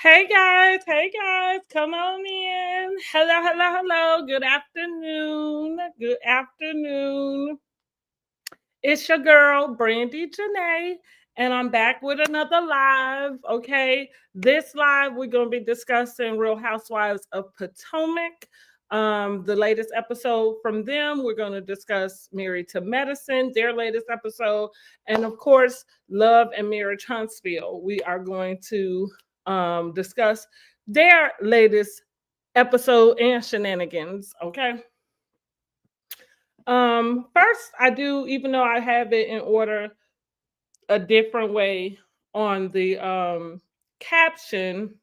Hey guys, come on in. Hello. Good afternoon. Good afternoon. It's your girl, Brandi Jenae, and I'm back with another live. Okay, this live we're gonna be discussing Real Housewives of Potomac. The latest episode from them. We're gonna discuss Married to Medicine, their latest episode, and of course, Love and Marriage Huntsville. We are going to discuss their latest episode and shenanigans. Okay. First, I do, even though I have it in order a different way on the caption,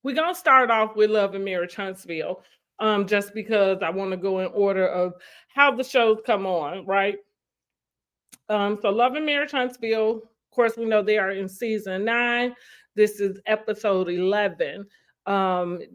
we're gonna start off with Love and Marriage Huntsville. Just because I want to go in order of how the shows come on, right? So Love and Marriage Huntsville, of course, we know they are in season 9. This is episode 11.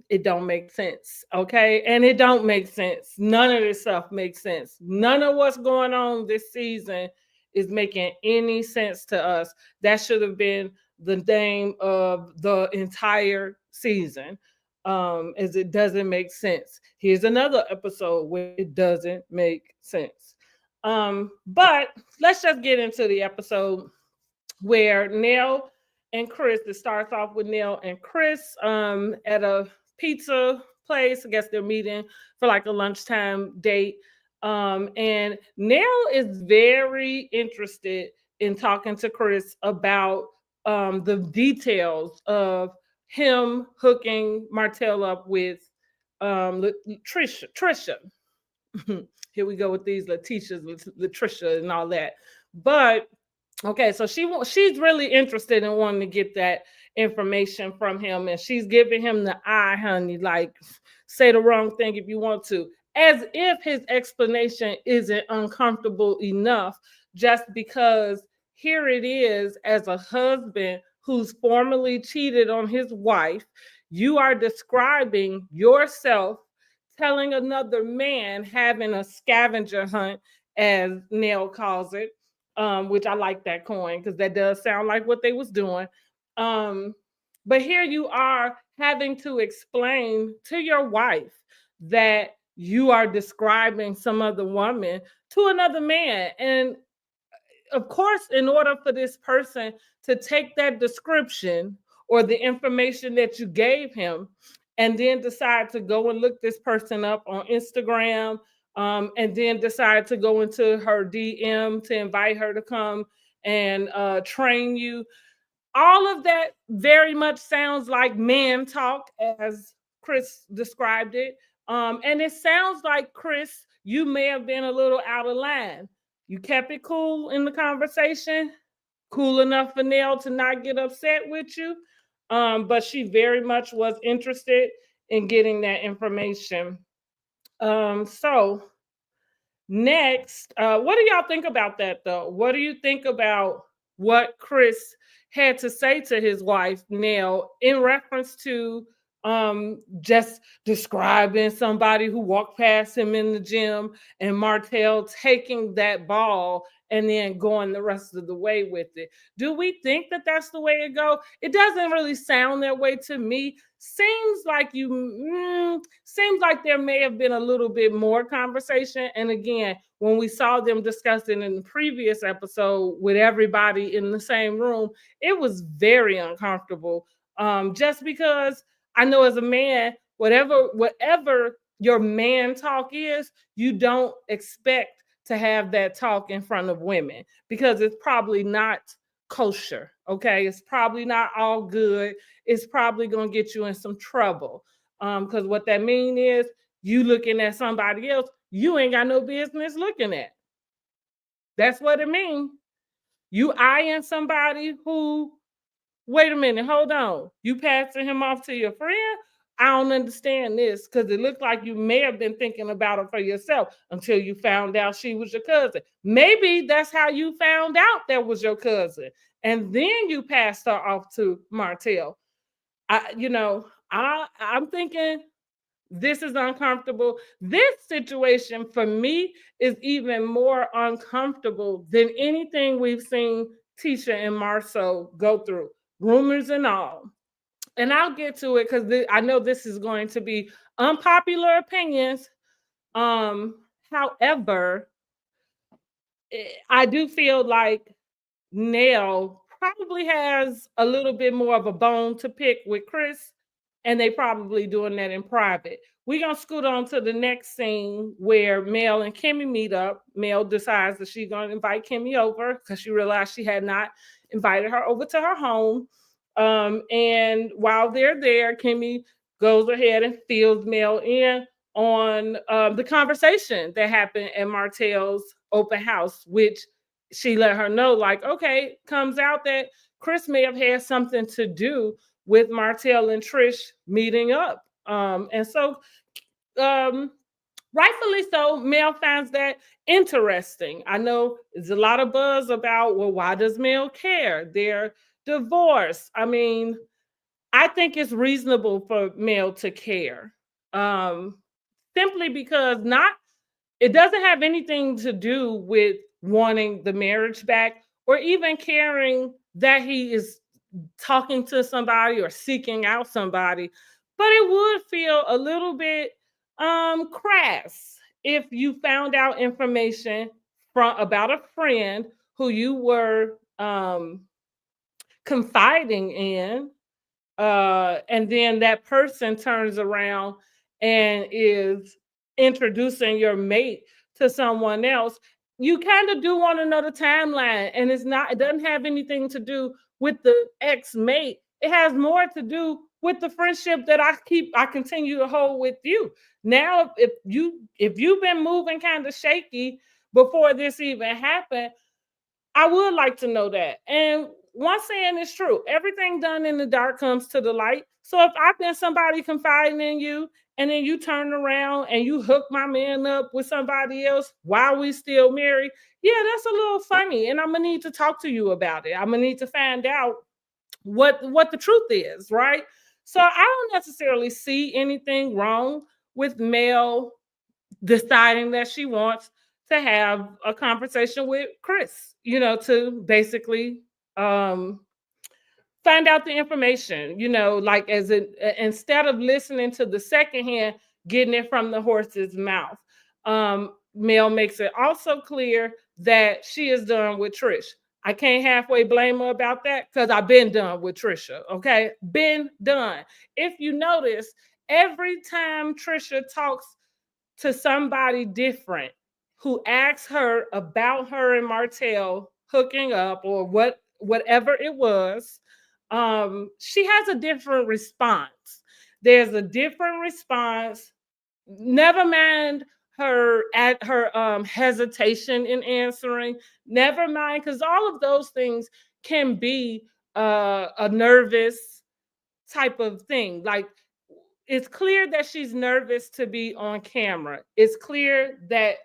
It don't make sense, okay? And it don't make sense. None of this stuff makes sense. None of what's going on this season is making any sense to us. That should have been the name of the entire season. As it doesn't make sense. Here's another episode where it doesn't make sense. But let's just get into the episode where Nell and Chris, it starts off with Nell and Chris at a pizza place. I guess they're meeting for like a lunchtime date. And Nell is very interested in talking to Chris about the details of hooking Martell up with Trisha. Here we go with these Letitias, Latricia, and all that. But okay, so she's really interested in wanting to get that information from him, and she's giving him the eye, honey. Like, say the wrong thing if you want to, as if his explanation isn't uncomfortable enough. Just because here it is, as a husband who's formerly cheated on his wife, you are describing yourself telling another man having a scavenger hunt, as Nell calls it, which I like that coin because that does sound like what they was doing. Um, but here you are having to explain to your wife that you are describing some other woman to another man. And of course, in order for this person to take that description or the information that you gave him and then decide to go and look this person up on Instagram, and then decide to go into her DM to invite her to come and train you. All of that very much sounds like man talk, as Chris described it. And it sounds like, Chris, you may have been a little out of line. You kept it cool in the conversation, cool enough for Nell to not get upset with you. But she very much was interested in getting that information. So next, what do y'all think about that though? What do you think about what Chris had to say to his wife Nell in reference to just describing somebody who walked past him in the gym and Martell taking that ball and then going the rest of the way with it? Do we think that that's the way it go? It doesn't really sound that way to me. Seems like there may have been a little bit more conversation. And again, when we saw them discussing in the previous episode with everybody in the same room, it was very uncomfortable. Just because I know as a man, whatever your man talk is, you don't expect to have that talk in front of women because it's probably not kosher. Okay, it's probably not all good. It's probably gonna get you in some trouble. Because what that mean is you looking at somebody else you ain't got no business looking at. That's what it means. You eyeing somebody who, wait a minute, hold on. You passing him off to your friend? I don't understand this because it looked like you may have been thinking about her for yourself until you found out she was your cousin. Maybe that's how you found out that was your cousin. And then you passed her off to Martell. I'm thinking this is uncomfortable. This situation for me is even more uncomfortable than anything we've seen Tisha and Marceau go through, rumors and all. and I'll get to it because I know this is going to be unpopular opinions. However, I do feel like Nell probably has a little bit more of a bone to pick with Chris, and they probably doing that in private. We're gonna scoot on to the next scene where Mel and Kimmy meet up. Mel decides that she's gonna invite Kimmy over because she realized she had not invited her over to her home. And while they're there, Kimmy goes ahead and fills Mel in on the conversation that happened at Martell's open house, which she let her know, like, okay, comes out that Chris may have had something to do with Martell and Trish meeting up. And so, um, rightfully so, Mel finds that interesting. I know there's a lot of buzz about, well, why does Mel care? They're divorced. I mean, I think it's reasonable for Mel to care. Um, Simply because not it doesn't have anything to do with wanting the marriage back or even caring that he is talking to somebody or seeking out somebody, but it would feel a little bit crass if you found out information from about a friend who you were confiding in, and then that person turns around and is introducing your mate to someone else. You kind of do want another timeline, and it doesn't have anything to do with the ex-mate. It has more to do with the friendship that I continue to hold with you. Now, if you've been moving kind of shaky before this even happened, I would like to know that. And one saying is true: everything done in the dark comes to the light. So if I've been somebody confiding in you, and then you turn around and you hook my man up with somebody else while we still married, yeah, that's a little funny. And I'm gonna need to talk to you about it. I'm gonna need to find out what the truth is, right? So I don't necessarily see anything wrong with Mel deciding that she wants to have a conversation with Chris, to basically um, find out the information, like instead of listening to the secondhand, getting it from the horse's mouth. Mel makes it also clear that she is done with Trish. I can't halfway blame her about that because I've been done with Trisha. Okay, been done. If you notice, every time Trisha talks to somebody different who asks her about her and Martell hooking up or whatever it was, she has a different response. There's a different response. Never mind her hesitation in answering. Never mind, because all of those things can be a nervous type of thing. Like, it's clear that she's nervous to be on camera. It's clear that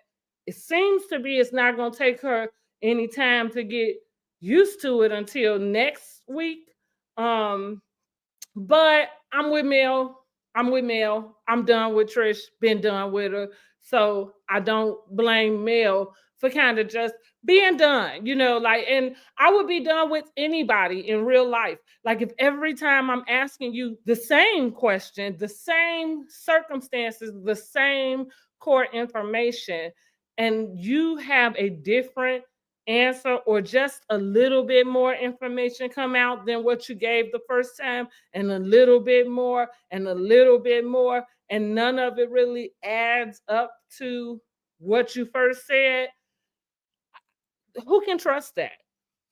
it seems to be it's not going to take her any time to get used to it until next week. Um, but I'm with Mel. I'm with Mel. I'm done with Trish. Been done with her. So I don't blame Mel for kind of just being done, and I would be done with anybody in real life. Like, if every time I'm asking you the same question, the same circumstances, the same core information, and you have a different answer or just a little bit more information come out than what you gave the first time, and a little bit more and a little bit more, and none of it really adds up to what you first said, who can trust that?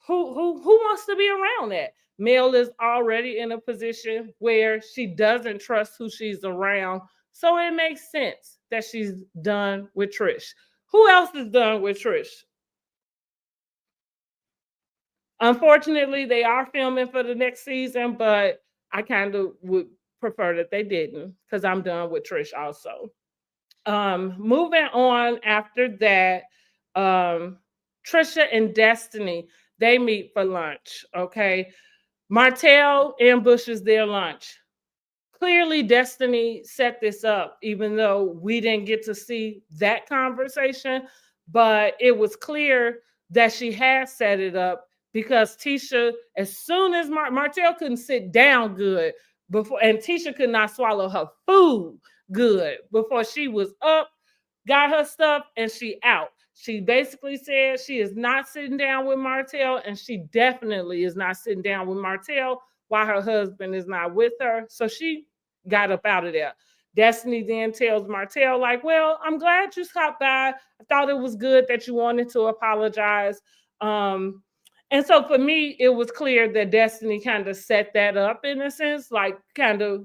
Who wants to be around that? Mel is already in a position where she doesn't trust who she's around, so it makes sense that she's done with Trish. Who else is done with Trish? Unfortunately, they are filming for the next season, but I kind of would prefer that they didn't, because I'm done with Trish also. Moving on after that, Trisha and Destiny, they meet for lunch. Okay. Martell ambushes their lunch. Clearly, Destiny set this up, even though we didn't get to see that conversation, but it was clear that she had set it up because Tisha, as soon as Martell couldn't sit down good, before, and Tisha could not swallow her food good before she was up, got her stuff, and she out. She basically said she is not sitting down with Martell, and she definitely is not sitting down with Martell while her husband is not with her. So she got up out of there. Destiny then tells Martell, like, well, I'm glad you stopped by. I thought it was good that you wanted to apologize. And so for me, it was clear that Destiny kind of set that up in a sense, like kind of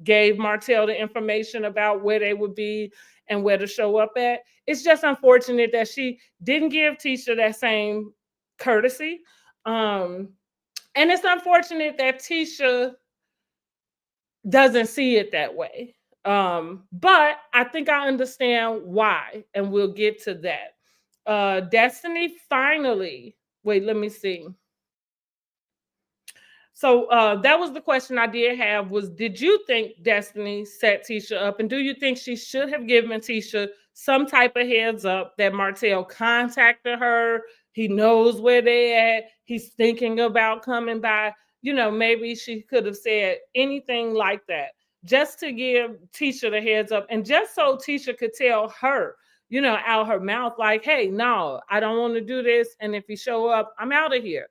gave Martell the information about where they would be and where to show up at. It's just unfortunate that she didn't give Tisha that same courtesy. And it's unfortunate that Tisha doesn't see it that way. But I think I understand why, and we'll get to that. Destiny finally, wait, let me see. So that was the question I did have was, did you think Destiny set Tisha up? And do you think she should have given Tisha some type of heads up that Martell contacted her? He knows where they at. He's thinking about coming by. You know, maybe she could have said anything like that just to give Tisha the heads up. And just so Tisha could tell her, you know, out her mouth, like, hey, no, I don't want to do this. And if you show up, I'm out of here.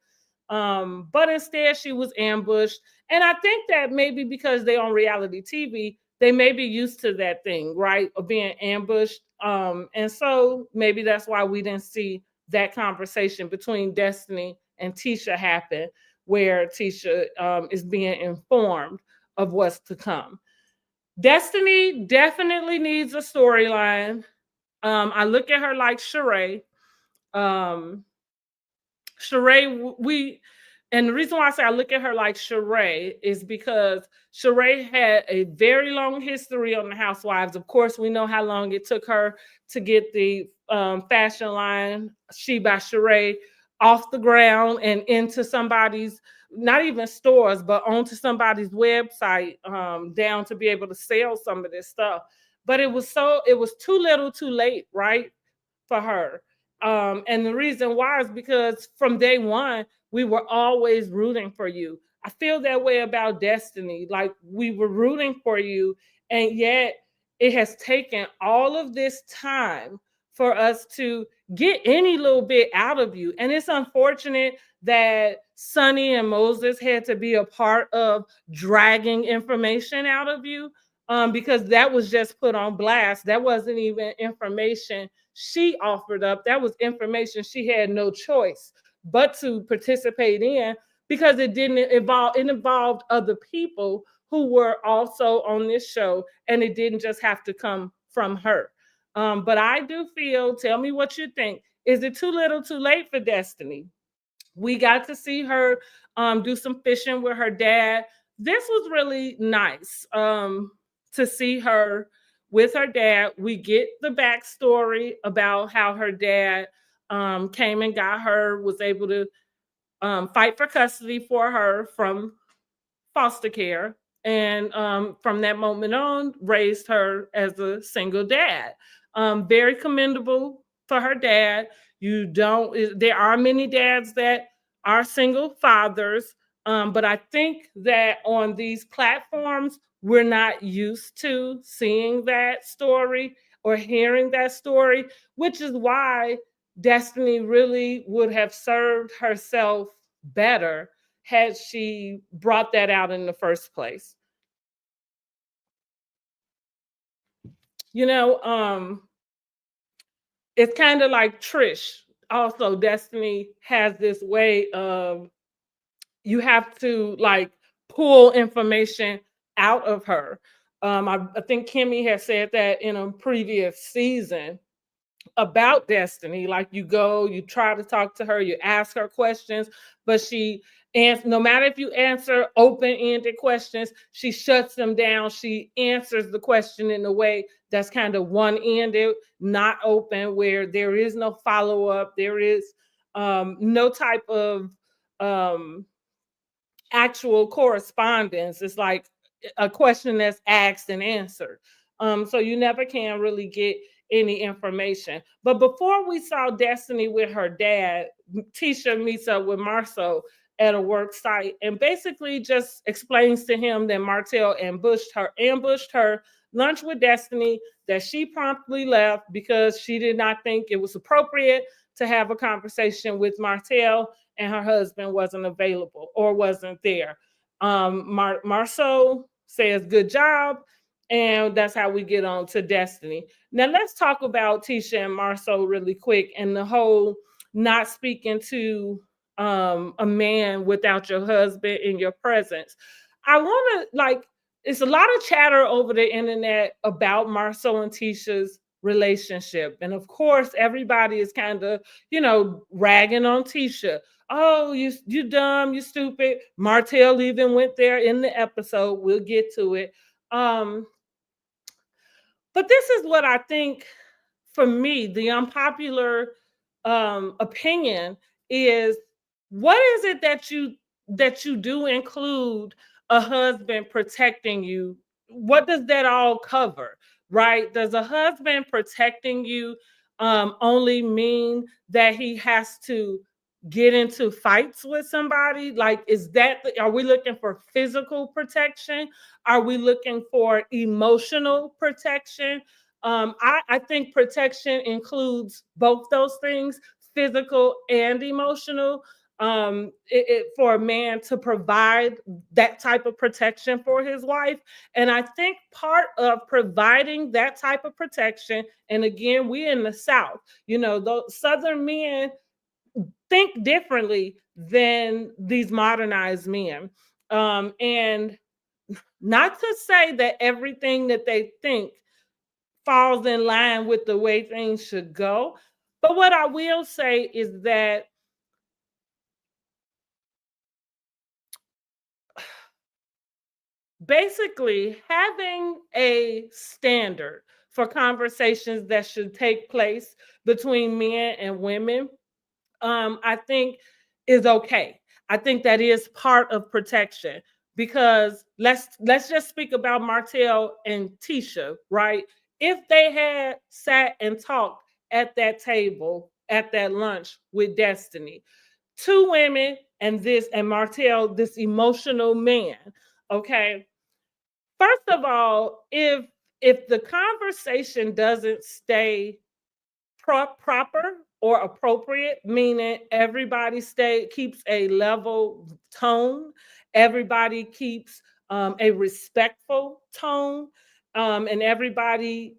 But instead she was ambushed. And I think that maybe because they're on reality TV, they may be used to that thing, right? Of being ambushed. And so maybe that's why we didn't see that conversation between Destiny and Tisha happen, where Tisha is being informed of what's to come. Destiny definitely needs a storyline. I look at her like Sheree. Sheree, and the reason why I say I look at her like Sheree is because Sheree had a very long history on the Housewives. Of course, we know how long it took her to get the fashion line She by Sheree off the ground and into somebody's, not even stores, but onto somebody's website, down to be able to sell some of this stuff. But it was too little, too late, right, for her. And the reason why is because from day one, we were always rooting for you. I feel that way about Destiny. Like, we were rooting for you, and yet it has taken all of this time for us to get any little bit out of you. And it's unfortunate that Sonny and Moses had to be a part of dragging information out of you, because that was just put on blast. That wasn't even information she offered up. That was information she had no choice but to participate in, because it involved other people who were also on this show, and it didn't just have to come from her. But I do feel, tell me what you think. Is it too little, too late for Destiny? We got to see her do some fishing with her dad. This was really nice to see her with her dad. We get the backstory about how her dad came and got her, was able to fight for custody for her from foster care, and from that moment on, raised her as a single dad. Very commendable for her dad. There are many dads that are single fathers, but I think that on these platforms, we're not used to seeing that story or hearing that story, which is why Destiny really would have served herself better had she brought that out in the first place. You know, it's kind of like Trish. Also, Destiny has this way of, you have to like pull information out of her. I think Kimmy has said that in a previous season about Destiny. Like, you go, you try to talk to her, you ask her questions, but no matter if you answer open-ended questions, she shuts them down. She answers the question in a way that's kind of one-ended, not open, where there is no follow-up. There is no type of actual correspondence. It's like a question that's asked and answered. So you never can really get any information. But before we saw Destiny with her dad, Tisha meets up with Marceau. at a work site and basically just explains to him that Martell ambushed her lunch with Destiny, that she promptly left because she did not think it was appropriate to have a conversation with Martell and her husband wasn't available or wasn't there. Marceau says, good job. And that's how we get on to Destiny. Now, let's talk about Tisha and Marceau really quick and the whole not speaking to a man without your husband in your presence. I want to, like, it's a lot of chatter over the internet about Marceau and Tisha's relationship. And of course, everybody is kind of, ragging on Tisha. Oh, you dumb, you stupid. Martell even went there in the episode. We'll get to it. Um, but this is what I think, for me, the unpopular opinion is, what is it that you do include a husband protecting you? What does that all cover, right? Does a husband protecting you only mean that he has to get into fights with somebody? Like, are we looking for physical protection? Are we looking for emotional protection? I think protection includes both those things, physical and emotional. For a man to provide that type of protection for his wife. And I think part of providing that type of protection, and again, we in the South, those Southern men think differently than these modernized men. And not to say that everything that they think falls in line with the way things should go. But what I will say is that basically having a standard for conversations that should take place between men and women, I think is okay. I think that is part of protection, because let's just speak about Martell and Tisha, right? If they had sat and talked at that table at that lunch with Destiny, two women and Martell, this emotional man, okay? First of all, if the conversation doesn't stay proper or appropriate, meaning everybody keeps a level tone, everybody keeps a respectful tone, and everybody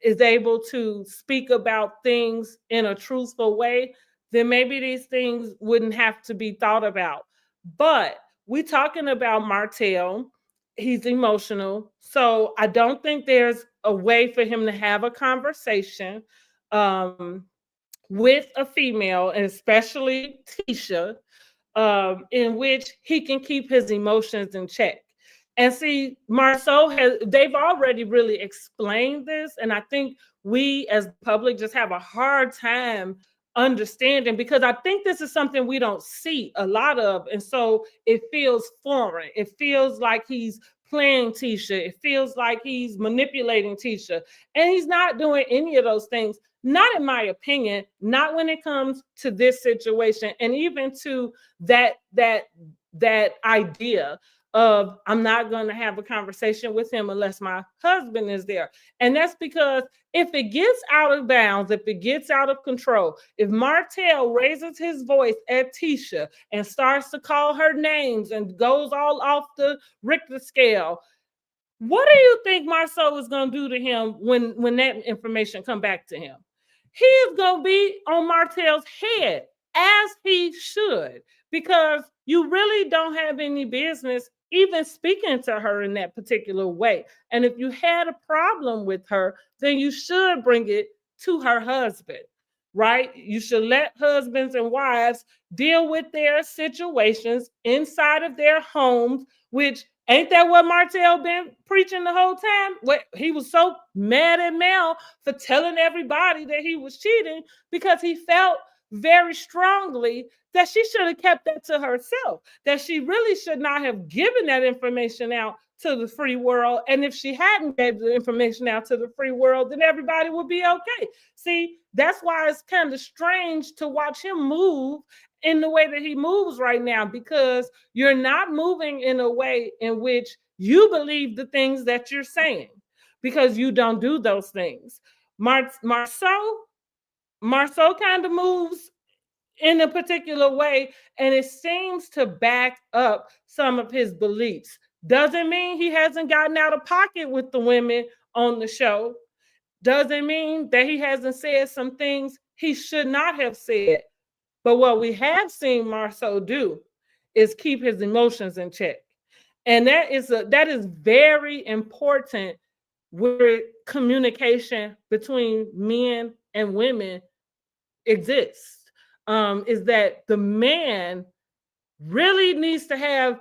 is able to speak about things in a truthful way, then maybe these things wouldn't have to be thought about. But we're talking about Martell. He's emotional. So I don't think there's a way for him to have a conversation um, with a female, and especially Tisha, in which he can keep his emotions in check. And see, they've already really explained this. And I think we as the public just have a hard time understanding, because I think this is something we don't see a lot of. And so it feels foreign. It feels like he's playing Tisha. It feels like he's manipulating Tisha. And he's not doing any of those things. Not in my opinion, not when it comes to this situation, and even to that idea of, I'm not going to have a conversation with him unless my husband is there. And that's because if it gets out of bounds, if it gets out of control, if Martell raises his voice at Tisha and starts to call her names and goes all off the Richter scale, what do you think Marceau is going to do to him when that information come back to him? He is going to be on Martell's head, as he should, because you really don't have any business even speaking to her in that particular way. And if you had a problem with her, then you should bring it to her husband, right? You should let husbands and wives deal with their situations inside of their homes, which ain't that what Martell been preaching the whole time? What, he was so mad at Mel for telling everybody that he was cheating, because he felt very strongly that she should have kept that to herself, that she really should not have given that information out to the free world. And if she hadn't gave the information out to the free world, then everybody would be okay. See, that's why it's kind of strange to watch him move in the way that he moves right now, because you're not moving in a way in which you believe the things that you're saying, because you don't do those things. Marceau kind of moves in a particular way, and it seems to back up some of his beliefs. Doesn't mean he hasn't gotten out of pocket with the women on the show. Doesn't mean that he hasn't said some things he should not have said. But what we have seen Marceau do is keep his emotions in check. And that is very important where communication between men and women exists. Is that the man really needs to have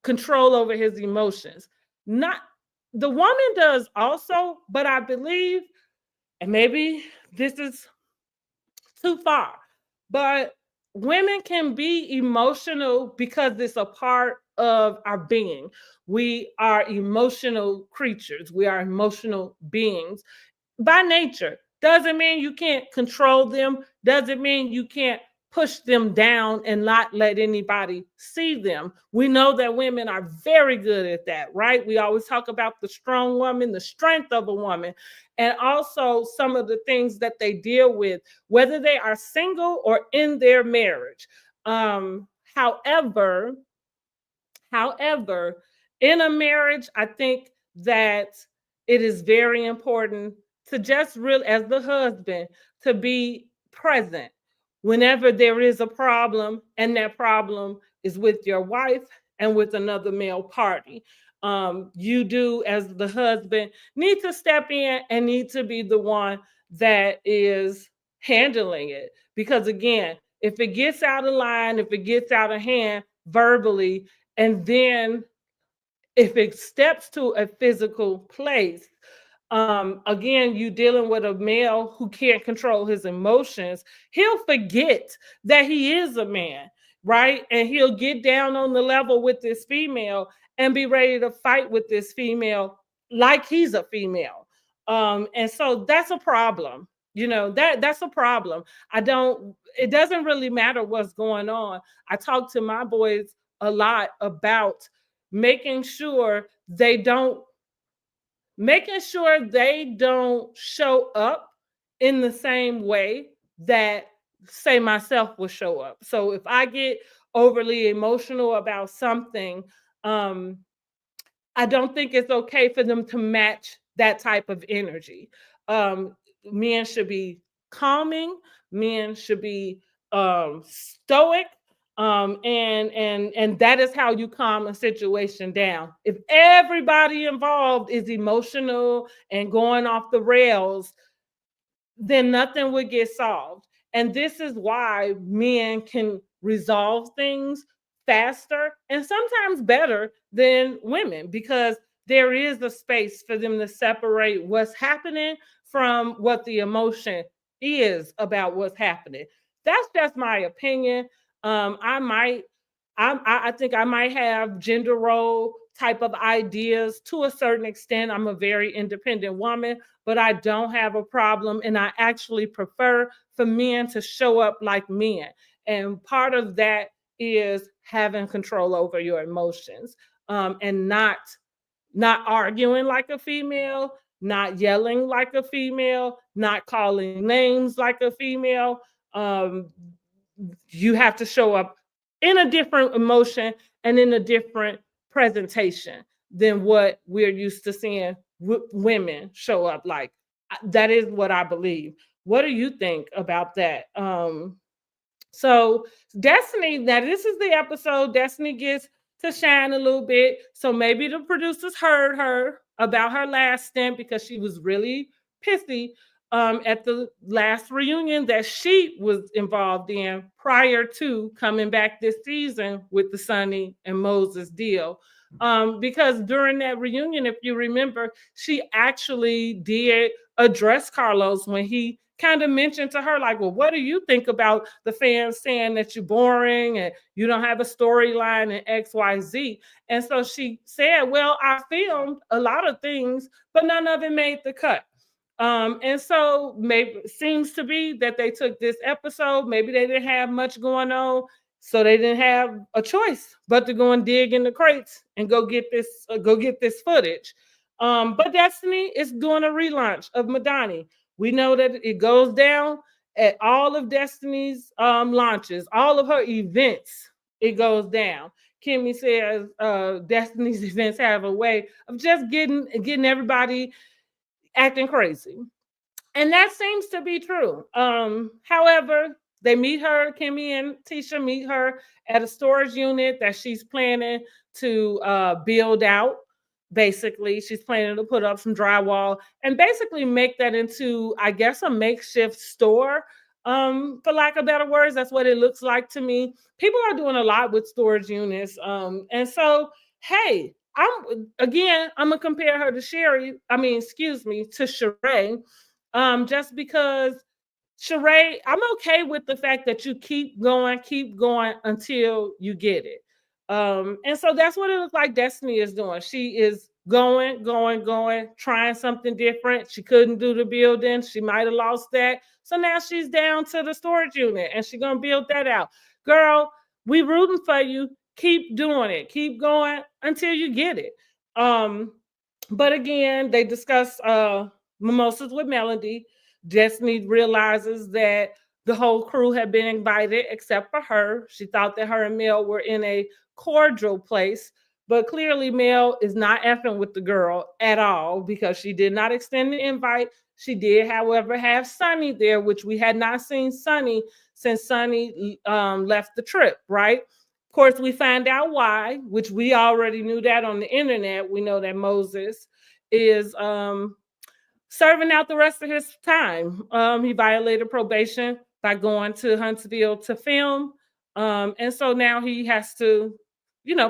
control over his emotions. Not the woman does also, but I believe, and maybe this is too far, but women can be emotional because it's a part of our being. We are emotional creatures, we are emotional beings by nature. Doesn't mean you can't control them, doesn't mean you can't push them down and not let anybody see them. We know that women are very good at that, right? We always talk about the strong woman, the strength of a woman, and also some of the things that they deal with, whether they are single or in their marriage. However, However, in a marriage, I think that it is very important to just really, as the husband, to be present whenever there is a problem, and that problem is with your wife and with another male party. You do, as the husband, need to step in and need to be the one that is handling it. Because again, if it gets out of line, if it gets out of hand verbally, and then if it steps to a physical place, again, you dealing with a male who can't control his emotions, he'll forget that he is a man, right? And he'll get down on the level with this female and be ready to fight with this female like he's a female. And so that's a problem. That's a problem. It doesn't really matter what's going on. I talk to my boys a lot about making sure they don't show up in the same way that, say, myself will show up. So if I get overly emotional about something, I don't think it's okay for them to match that type of energy. Men should be calming. Men should be stoic. And that is how you calm a situation down. If everybody involved is emotional and going off the rails, then nothing would get solved. And this is why men can resolve things faster and sometimes better than women, because there is a space for them to separate what's happening from what the emotion is about what's happening. That's just my opinion. I think I might have gender role type of ideas to a certain extent. I'm a very independent woman, but I don't have a problem, and I actually prefer for men to show up like men. And part of that is having control over your emotions, and not arguing like a female, not yelling like a female, not calling names like a female. Um, you have to show up in a different emotion and in a different presentation than what we're used to seeing women show up like. That is what I believe. What do you think about that? So Destiny, now this is the episode Destiny gets to shine a little bit. So maybe the producers heard her about her last stint, because she was really pissy at the last reunion that she was involved in prior to coming back this season with the Sonny and Moses deal. Because during that reunion, if you remember, she actually did address Carlos when he kind of mentioned to her, like, well, what do you think about the fans saying that you're boring and you don't have a storyline and XYZ? And so she said, well, I filmed a lot of things, but none of it made the cut. And so maybe seems to be that they took this episode. Maybe they didn't have much going on, so they didn't have a choice but to go and dig in the crates and go get this footage. But Destiny is doing a relaunch of Madani. We know that it goes down at all of Destiny's launches, all of her events. It goes down. Kimmy says Destiny's events have a way of just getting everybody acting crazy. And that seems to be true. However, they meet her, Kimmy and Tisha meet her at a storage unit that she's planning to build out. Basically, she's planning to put up some drywall and basically make that into, I guess, a makeshift store. For lack of better words, that's what it looks like to me. People are doing a lot with storage units. And so, hey, I'm gonna compare her to to Sheree, just because Sheree, I'm okay with the fact that you keep going until you get it. And so that's what it looks like Destiny is doing. She is going, trying something different. She couldn't do the building. She might have lost that. So now she's down to the storage unit and she's gonna build that out. Girl, we rooting for you. Keep doing it. Keep going until you get it. But again, they discuss mimosas with Melody. Destiny realizes that the whole crew had been invited except for her. She thought that her and Mel were in a cordial place, but clearly Mel is not effing with the girl at all because she did not extend the invite. She did, however, have Sonny there, which we had not seen Sonny since Sonny left the trip, right? Of course, we find out why, which we already knew that on the internet. We know that Moses is serving out the rest of his time. He violated probation by going to Huntsville to film. And so now he has to,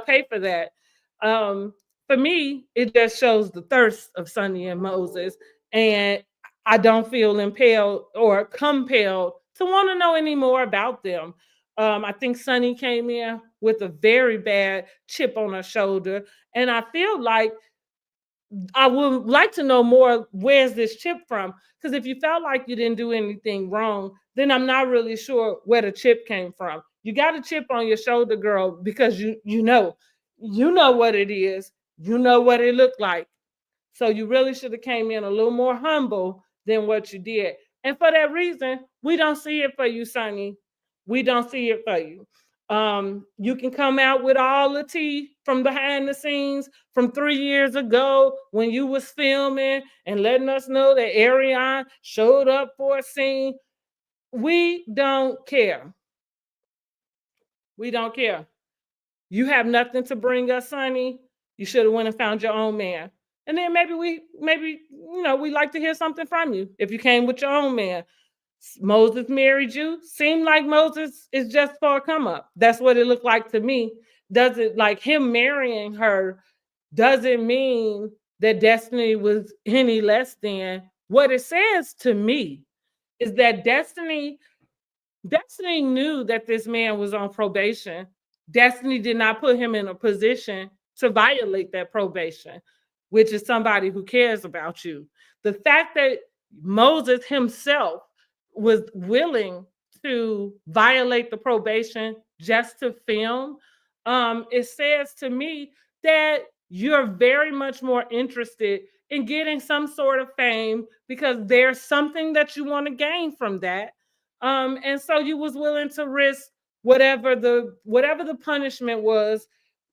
pay for that. For me, it just shows the thirst of Sonny and Moses. And I don't feel impelled or compelled to want to know any more about them. I think Sonny came in with a very bad chip on her shoulder. And I feel like I would like to know more, where's this chip from? Because if you felt like you didn't do anything wrong, then I'm not really sure where the chip came from. You got a chip on your shoulder, girl, because you know what it is. You know what it looked like. So you really should have came in a little more humble than what you did. And for that reason, we don't see it for you, Sonny. We don't see it for you. You can come out with all the tea from behind the scenes from 3 years ago when you was filming and letting us know that Ariane showed up for a scene. We don't care. We don't care. You have nothing to bring us, Sonny. You should have went and found your own man. And then maybe we like to hear something from you if you came with your own man. Moses married you. Seemed like Moses is just for a come up. That's what it looked like to me. Does it, like him marrying her doesn't mean that Destiny was any less than. What it says to me is that Destiny knew that this man was on probation. Destiny did not put him in a position to violate that probation, which is somebody who cares about you. The fact that Moses himself was willing to violate the probation just to film, it says to me that you're very much more interested in getting some sort of fame because there's something that you want to gain from that. And so you was willing to risk whatever the punishment was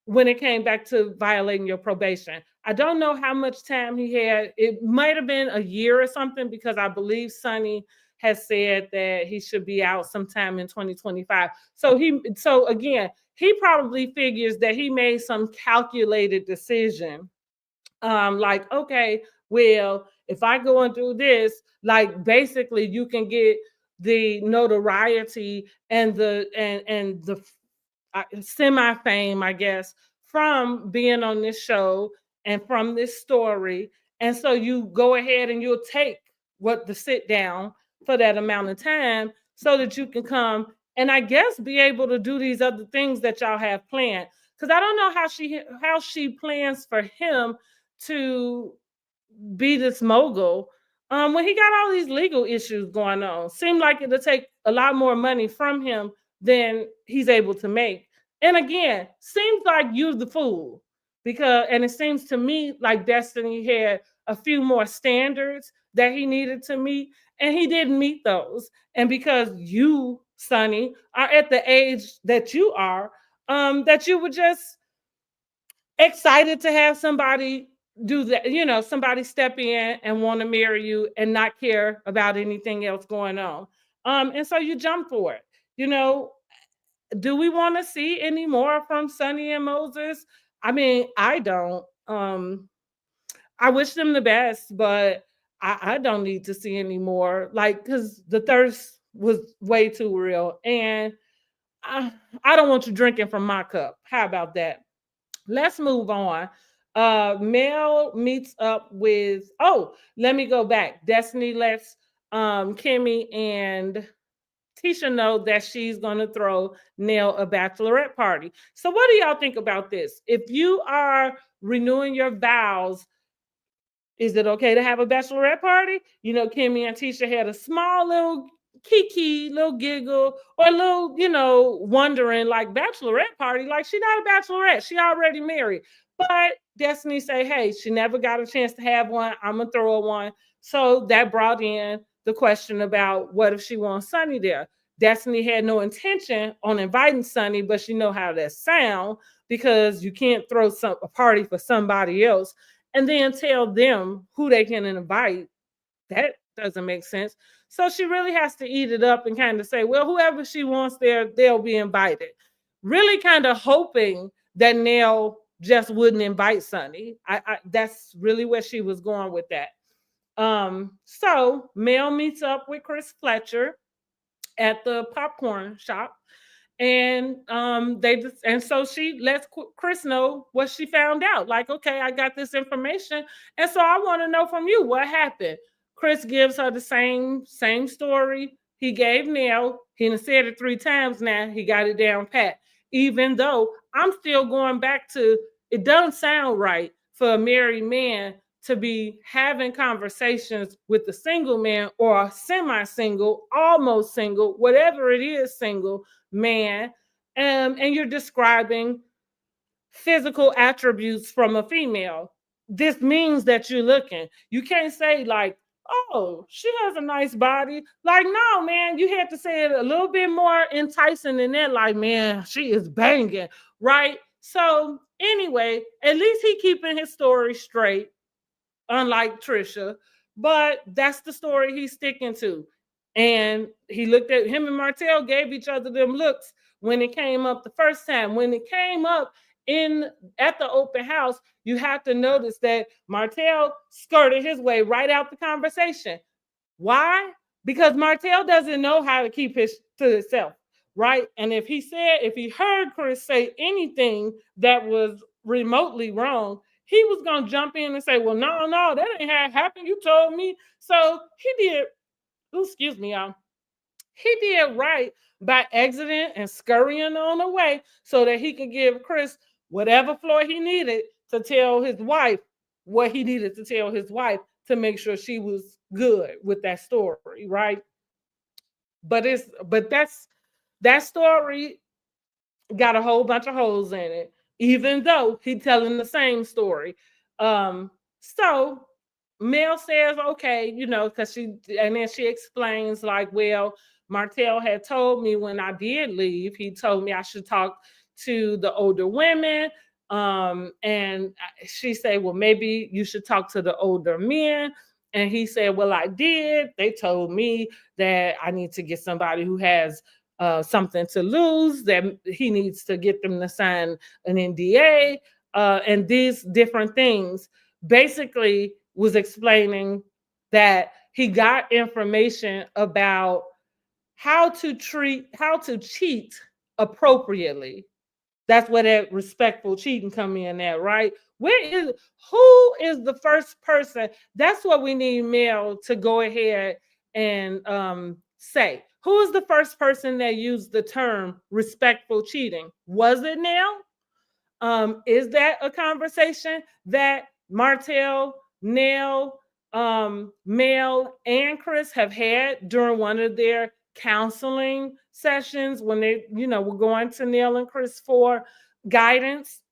when it came back to violating your probation. I don't know how much time he had. It might have been a year or something because I believe Sonny has said that he should be out sometime in 2025. So again, he probably figures that he made some calculated decision. Like, okay, well, if I go and do this, like basically you can get the notoriety and the semi fame, I guess, from being on this show and from this story. And so you go ahead and you'll take the sit down for that amount of time so that you can come and I guess be able to do these other things that y'all have planned. Because I don't know how she plans for him to be this mogul when he got all these legal issues going on. Seemed like it'll take a lot more money from him than he's able to make. And again, seems like you're the fool because, and it seems to me like Destiny had a few more standards that he needed to meet, and he didn't meet those. And because you, Sonny, are at the age that you are, that you were just excited to have somebody do that, somebody step in and want to marry you and not care about anything else going on. And so you jump for it. You know, do we want to see any more from Sonny and Moses? I mean, I don't. I wish them the best, but I don't need to see any more. Like, because the thirst was way too real. And I, I don't want you drinking from my cup. How about that? Let's move on. Mel meets up with, let me go back. Destiny lets Kimmy and Tisha know that she's going to throw Nell a bachelorette party. So, what do y'all think about this? If you are renewing your vows, is it okay to have a bachelorette party? Kimmy and Tisha had a small little kiki, little giggle, or a little, wondering like bachelorette party. Like, she not a bachelorette. She already married. But Destiny say, hey, she never got a chance to have one. I'm going to throw her one. So that brought in the question about what if she wants Sonny there? Destiny had no intention on inviting Sonny, but she know how that sound because you can't throw a party for somebody else and then tell them who they can invite. That doesn't make sense. So she really has to eat it up and kind of say, well, whoever she wants there, they'll be invited. Really kind of hoping that Nell just wouldn't invite Sonny. That's really where she was going with that. So Mel meets up with Chris Fletcher at the popcorn shop, and so she lets Chris know what she found out. Like, okay, I got this information, and so I want to know from you what happened. Chris gives her the same story he gave Nell. He done said it 3 times now. He got it down pat. Even though I'm still going back to, it doesn't sound right for a married man to be having conversations with a single man or a semi-single, almost single, whatever it is, single man, and you're describing physical attributes from a female. This means that you're looking. You can't say like, oh, she has a nice body. Like, no, man, you have to say it a little bit more enticing than that. Like, man, she is banging, right? So anyway, at least he keeping his story straight, unlike Trisha. But that's the story he's sticking to. And he looked at him and Martell gave each other them looks when it came up the first time. When it came up in at the open house, you have to notice that Martell skirted his way right out the conversation. Why? Because Martell doesn't know how to keep his to himself, right? And if he heard Chris say anything that was remotely wrong, he was gonna jump in and say, "Well, no, that ain't how it happened. You told me." So he did. Excuse me, y'all. He did right by exiting and scurrying on away so that he could give Chris whatever floor he needed to tell his wife what he needed to tell his wife to make sure she was good with that story, right? But that story got a whole bunch of holes in it, even though he's telling the same story. So Mel says, okay, because and then she explains, like, well, Martell had told me when I did leave, he told me I should talk to the older women. And she said, well, maybe you should talk to the older men. And he said, well, I did. They told me that I need to get somebody who has something to lose, that he needs to get them to sign an NDA, and these different things. Basically, was explaining that he got information about how to cheat appropriately. That's where that respectful cheating come in at, right? Who is the first person? That's what we need Mel to go ahead and say. Who is the first person that used the term respectful cheating? Was it Nell? Is that a conversation that Martell, Nell, Mel and Chris have had during one of their counseling sessions when they, were going to Neil and Chris for guidance.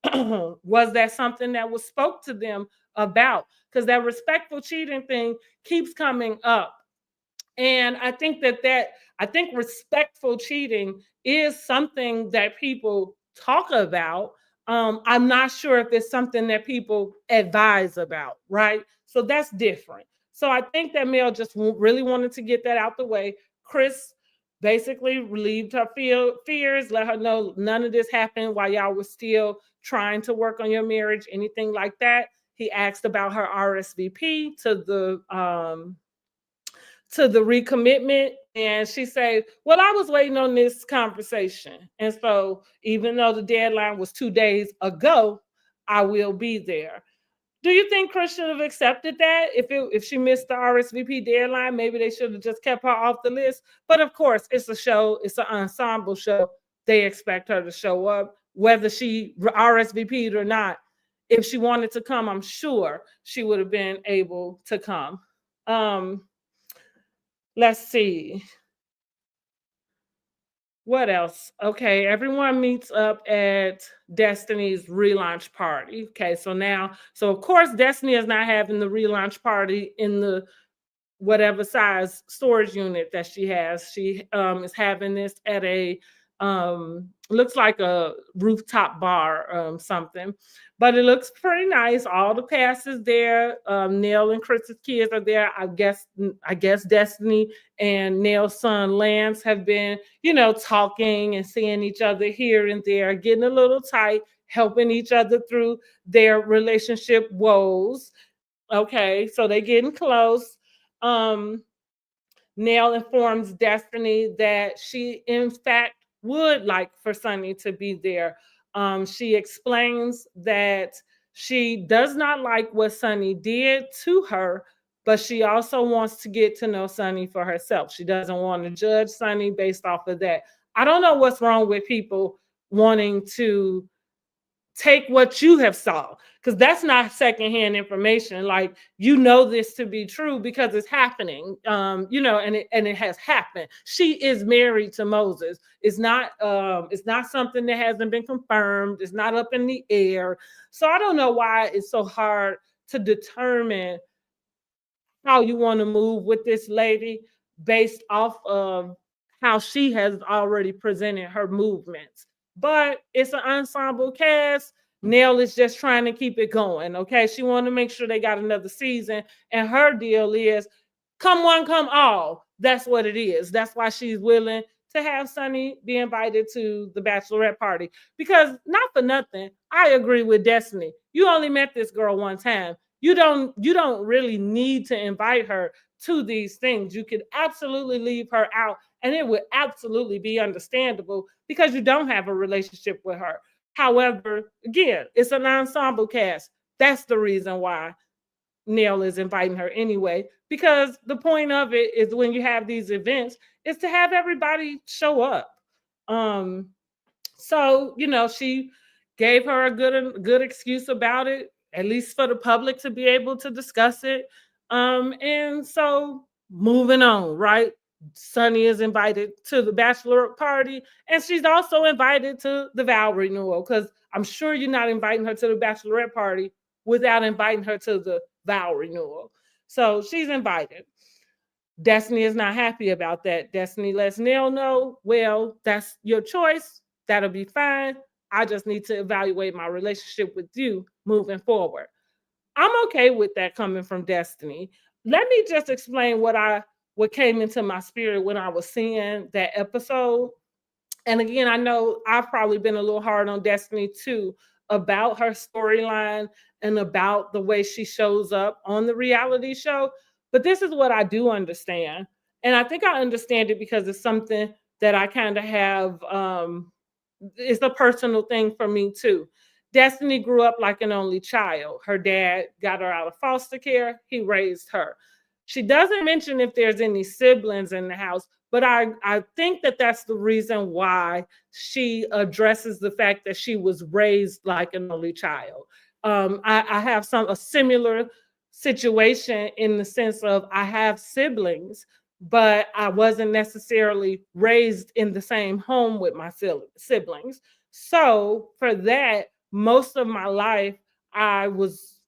Was that something that was spoke to them about? Because that respectful cheating thing keeps coming up. And I think respectful cheating is something that people talk about. I'm not sure if it's something that people advise about, right? So that's different. So I think that Mel just really wanted to get that out the way. Chris basically relieved her fears, let her know none of this happened while y'all were still trying to work on your marriage, anything like that. He asked about her RSVP to the recommitment, and she said, well, I was waiting on this conversation, and so even though the deadline was 2 days ago, I will be there. Do you think Chris should have accepted that? If she missed the RSVP deadline, maybe they should have just kept her off the list. But of course, it's a show, it's an ensemble show. They expect her to show up, whether she RSVP'd or not. If she wanted to come, I'm sure she would have been able to come. Let's see. What else? Okay, everyone meets up at Destiny's relaunch party. Okay, so of course Destiny is not having the relaunch party in the whatever size storage unit that she has. She is having this at a looks like a rooftop bar, something, but it looks pretty nice. All the cast is there. Neil and Chris's kids are there. I guess Destiny and Neil's son Lance have been, talking and seeing each other here and there, getting a little tight, helping each other through their relationship woes. Okay, so they're getting close. Nell informs Destiny that she, in fact, would like for Sonny to be there. She explains that she does not like what Sonny did to her, but she also wants to get to know Sonny for herself. She doesn't want to judge Sonny based off of that. I don't know what's wrong with people wanting to take what you have saw, because that's not secondhand information. Like, this to be true because it's happening, and it has happened. She is married to Moses. It's not something that hasn't been confirmed. It's not up in the air. So I don't know why it's so hard to determine how you want to move with this lady based off of how she has already presented her movements. But it's an ensemble cast. Nell is just trying to keep it going. Okay. She wanted to make sure they got another season. And her deal is come one, come all. That's what it is. That's why she's willing to have Sonny be invited to the bachelorette party. Because not for nothing, I agree with Destiny. You only met this girl one time. You don't really need to invite her to these things. You could absolutely leave her out, and it would absolutely be understandable because you don't have a relationship with her. However, again, it's an ensemble cast. That's the reason why Neil is inviting her anyway, because the point of it is when you have these events is to have everybody show up. So, she gave her a good excuse about it, at least for the public to be able to discuss it. And so moving on, right? Sonny is invited to the bachelorette party, and she's also invited to the vow renewal, because I'm sure you're not inviting her to the bachelorette party without inviting her to the vow renewal. So she's invited. Destiny is not happy about that. Destiny lets Neil know, well, that's your choice. That'll be fine. I just need to evaluate my relationship with you moving forward. I'm okay with that coming from Destiny. Let me just explain what came into my spirit when I was seeing that episode. And again, I know I've probably been a little hard on Destiny too, about her storyline and about the way she shows up on the reality show. But this is what I do understand. And I think I understand it because it's something that I kind of have, it's a personal thing for me too. Destiny grew up like an only child. Her dad got her out of foster care. He raised her. She doesn't mention if there's any siblings in the house, but I think that that's the reason why she addresses the fact that she was raised like an only child. I have a similar situation in the sense of I have siblings, but I wasn't necessarily raised in the same home with my siblings. So for that, most of my life, I was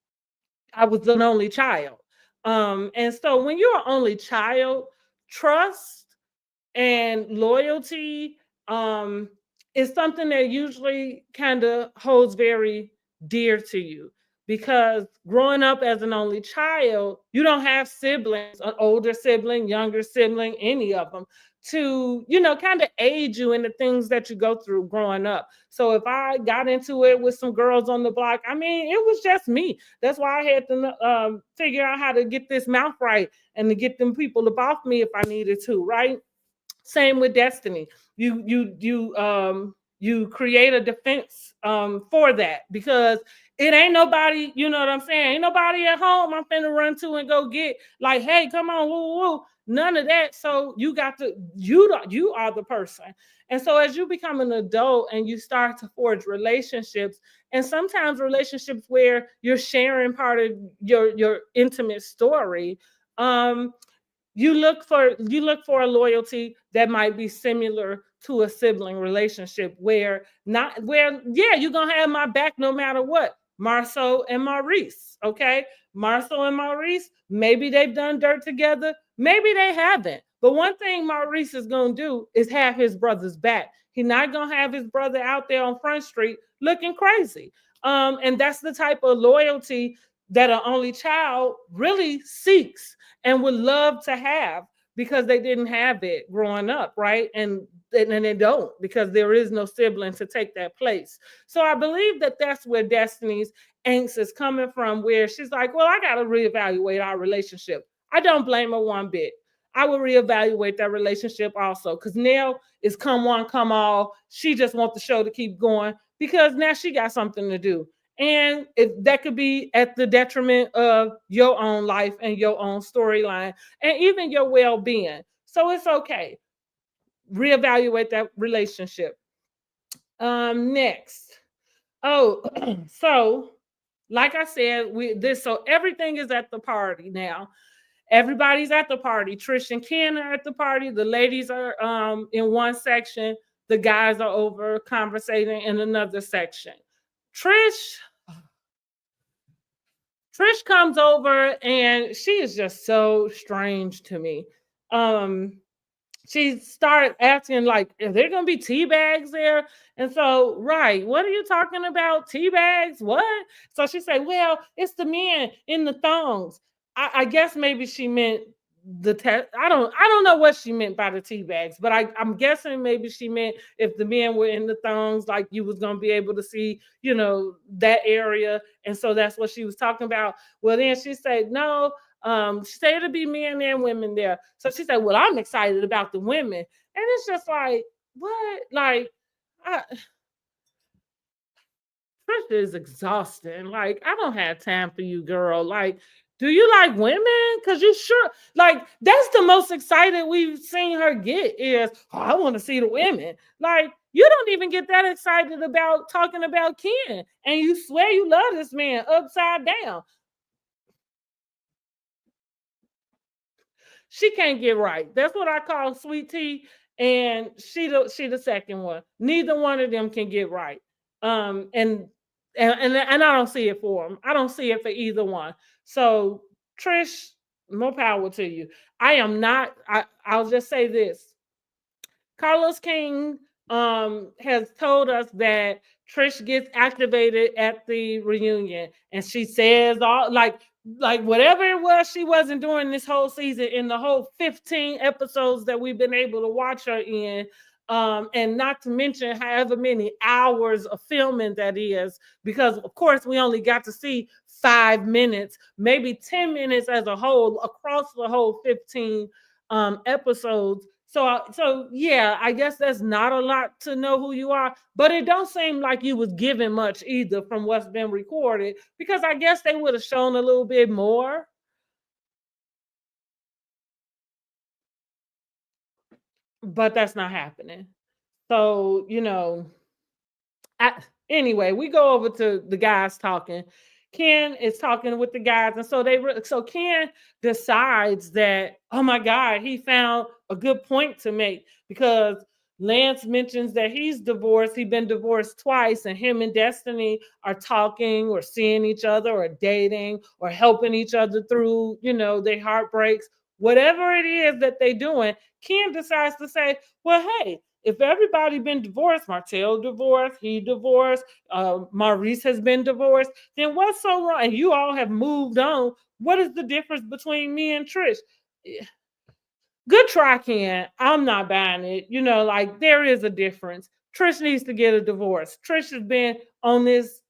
I was an only child. And so when you're an only child, trust and loyalty um, is something that usually kind of holds very dear to you, because growing up as an only child, you don't have siblings, an older sibling, younger sibling, any of them to, kind of aid you in the things that you go through growing up. So if I got into it with some girls on the block, I mean, it was just me. That's why I had to figure out how to get this mouth right and to get them people above me if I needed to, right? Same with Destiny. You create a defense for that, because it ain't nobody, you know what I'm saying? Ain't nobody at home I'm finna run to and go get, like, hey, come on, woo woo. None of that. So you got to, you are the person. And so as you become an adult and you start to forge relationships, and sometimes relationships where you're sharing part of your intimate story, you look for a loyalty that might be similar to a sibling relationship, where yeah, you're gonna have my back no matter what. Marceau and Maurice, okay? Marceau and Maurice, maybe they've done dirt together, maybe they haven't. But one thing Maurice is gonna do is have his brother's back. He's not gonna have his brother out there on Front Street looking crazy. And that's the type of loyalty that an only child really seeks and would love to have, because they didn't have it growing up, right? And they don't, because there is no sibling to take that place. So I believe that that's where Destiny's angst is coming from, where she's like, well, I got to reevaluate our relationship. I don't blame her one bit. I would reevaluate that relationship also, because now it's come one, come all. She just wants the show to keep going because now she got something to do. And that could be at the detriment of your own life and your own storyline and even your well-being. So it's okay. Reevaluate that relationship. Next. Oh, so like I said, so everything is at the party now. Everybody's at the party. Trish and Ken are at the party. The ladies are in one section. The guys are over conversating in another section. Trish Trish comes over and she is just so strange to me. Um, she started asking, like, "Are there gonna be tea bags there?" And so, right, what are you talking about? Tea bags? What? So she said, "Well, it's the men in the thongs." I guess maybe she meant the test. I don't know what she meant by the tea bags, but I'm guessing maybe she meant if the men were in the thongs, like you was gonna be able to see, that area. And so that's what she was talking about. Well, then she said, no, she said it'll be men and women there. So she said, well, I'm excited about the women. And it's just like, what? Like, I, Trisha is exhausting. Like, I don't have time for you, girl. Like, do you like women? Because you sure, like, that's the most excited we've seen her get is, oh, I want to see the women. Like, you don't even get that excited about talking about Ken. And you swear you love this man upside down. She can't get right. That's what I call sweet tea. And she the second one. Neither one of them can get right. Um, and and I don't see it for them. I don't see it for either one. So Trish, more power to you. I am not. I'll just say this. Carlos King has told us that Trish gets activated at the reunion, and she says all like whatever it was she wasn't doing this whole season in the whole 15 episodes that we've been able to watch her in. And not to mention however many hours of filming that is, because of course we only got to see 5 minutes, maybe 10 minutes as a whole across the whole 15 episodes. So yeah, I guess that's not a lot to know who you are, but it don't seem like you was given much either from what's been recorded, because I guess they would have shown a little bit more, but that's not happening. So, I, anyway, we go over to the guys talking. Ken is talking with the guys, and so Ken decides that, oh my God, he found a good point to make, because Lance mentions that he's divorced. He's been divorced twice, and him and Destiny are talking or seeing each other or dating or helping each other through, their heartbreaks. Whatever it is that they're doing, Ken decides to say, well, hey, if everybody been divorced, Martell divorced, he divorced, Maurice has been divorced, then what's so wrong? And you all have moved on. What is the difference between me and Trish? Good try, Ken. I'm not buying it. There is a difference. Trish needs to get a divorce. Trish has been on this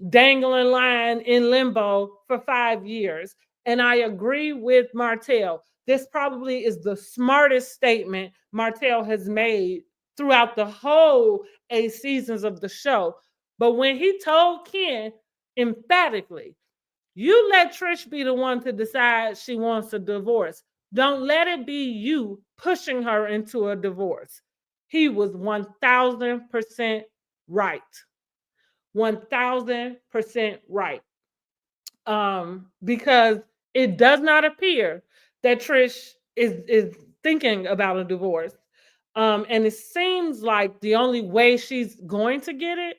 dangling line in limbo for 5 years. And I agree with Martell. This probably is the smartest statement Martell has made throughout the whole 8 seasons of the show. But when he told Ken emphatically, you let Trish be the one to decide she wants a divorce. Don't let it be you pushing her into a divorce. He was 1000% right. 1000% right. Because it does not appear that Trish is thinking about a divorce. And it seems like the only way she's going to get it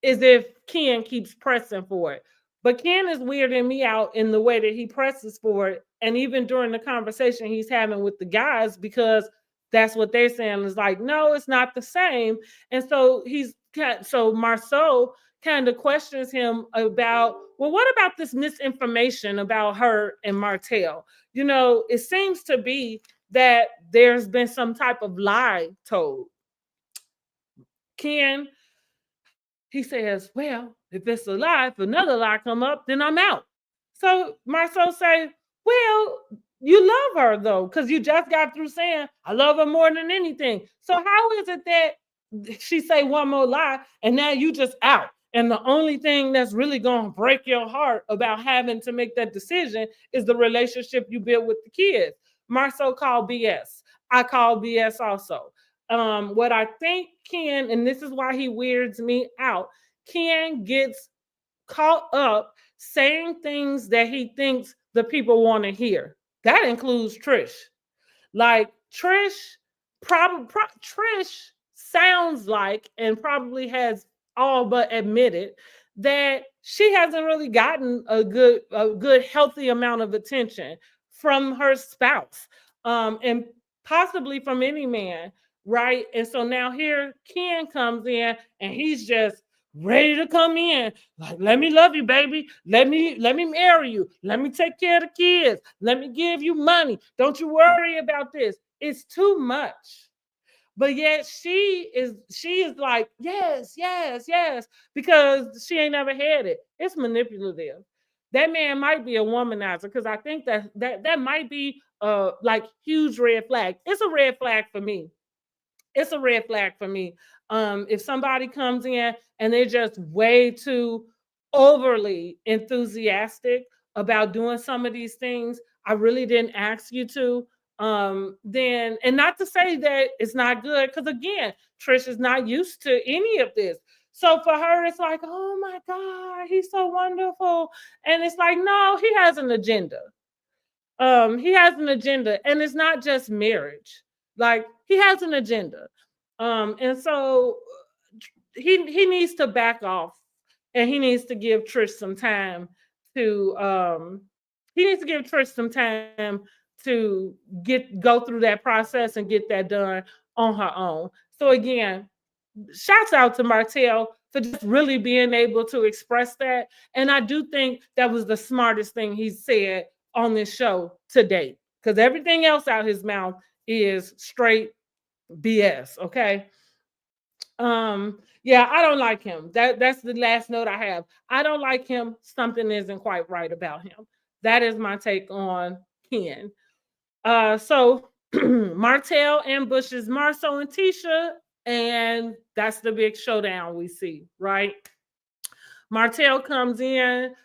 is if Ken keeps pressing for it. But Ken is weirding me out in the way that he presses for it. And even during the conversation he's having with the guys, because that's what they're saying, is like, no, it's not the same. And so Marceau kind of questions him about, well, what about this misinformation about her and Martell? It seems to be that there's been some type of lie told. Ken, he says, well, if it's a lie, if another lie come up, then I'm out. So Marceau say, well, you love her though, because you just got through saying, I love her more than anything. So how is it that she say one more lie and now you just out? And the only thing that's really going to break your heart about having to make that decision is the relationship you built with the kids. Marceau called BS. I call BS also. What I think Ken, and this is why he weirds me out, Ken gets caught up saying things that he thinks the people want to hear. That includes Trish. Like Trish, Trish sounds like, and probably has all but admitted, that she hasn't really gotten a good healthy amount of attention from her spouse, and possibly from any man, right? And so now here Ken comes in and he's just ready to come in, like, let me love you, baby, let me marry you, let me take care of the kids, let me give you money, don't you worry about this. It's too much. But yet she is like, yes, yes, yes, because she ain't never had it. It's manipulative. That man might be a womanizer, because I think that might be like huge red flag. It's a red flag for me. It's a red flag for me. If somebody comes in and they're just way too overly enthusiastic about doing some of these things I really didn't ask you to, then, and not to say that it's not good, because again, Trish is not used to any of this. So for her, it's like, oh my God, he's so wonderful. And it's like, no, he has an agenda. He has an agenda, and it's not just marriage. Like, he has an agenda. And so he needs to back off, and he needs to give Trish some time to to go through that process and get that done on her own. So again, shouts out to Martell for just really being able to express that. And I do think that was the smartest thing he said on this show to date, because everything else out his mouth is straight BS. Okay. Yeah, I don't like him. That's the last note I have. I don't like him. Something isn't quite right about him. That is my take on Ken. So Martell ambushes Marceau and Tisha, and that's the big showdown we see, right? Martell comes in.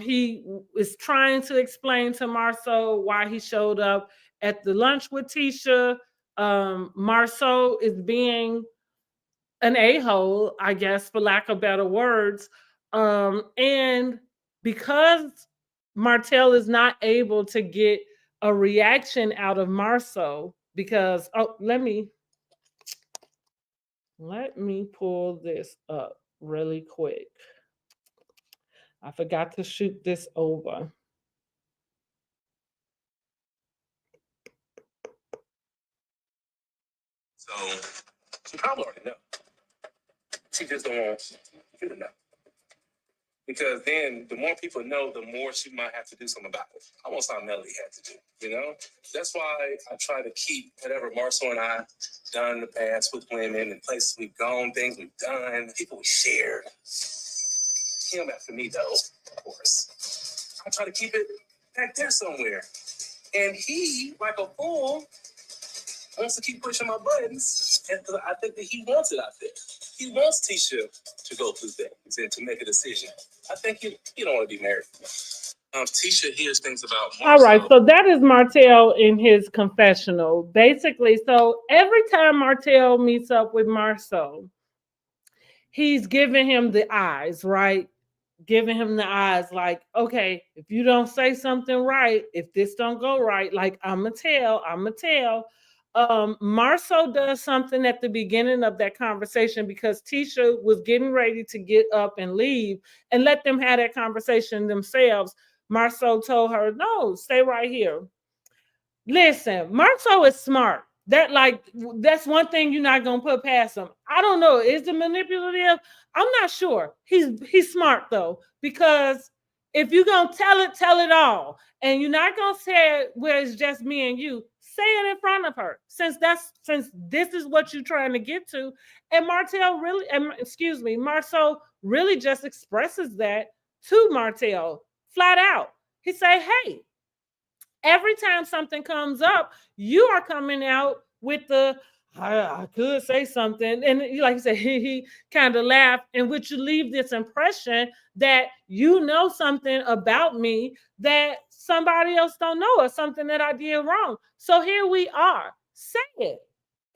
He is trying to explain to Marceau why he showed up at the lunch with Tisha. Marceau is being an a-hole, I guess, for lack of better words. And because Martell is not able to get a reaction out of Marceau, because let me pull this up really quick. I forgot to shoot this over. So she probably already know. She just don't want you to know. Because then the more people know, the more she might have to do something about it. I want something Melody had to do, you know? That's why I try to keep whatever Marceau and I done in the past with women and places we've gone, things we've done, people we shared. Him after me, though, of course. I try to keep it back there somewhere. And he, like a fool, wants to keep pushing my buttons. And I think that he wants it out there. He wants Tisha to go through things and to make a decision. I think he don't want to be married. Tisha hears things about Marceau. All right, so that is Martell in his confessional. Basically, so every time Martell meets up with Marceau, he's giving him the eyes, right? Giving him the eyes like, okay, if you don't say something right, if this don't go right, like I'ma tell. Marceau does something at the beginning of that conversation because Tisha was getting ready to get up and leave and let them have that conversation themselves. Marceau told her, no, stay right here. Listen, Marceau is smart. That's one thing you're not gonna put past him. I don't know. Is it manipulative? I'm not sure. He's smart though, because if you're gonna tell it all, and you're not gonna say it where it's just me and you, say it in front of her. Since this is what you're trying to get to, and Marceau really just expresses that to Martell flat out. He say, hey, every time something comes up, you are coming out with the I could say something, and like you said, he kind of laughed, in which you leave this impression that you know something about me that somebody else don't know, or something that I did wrong. So here we are. Say it,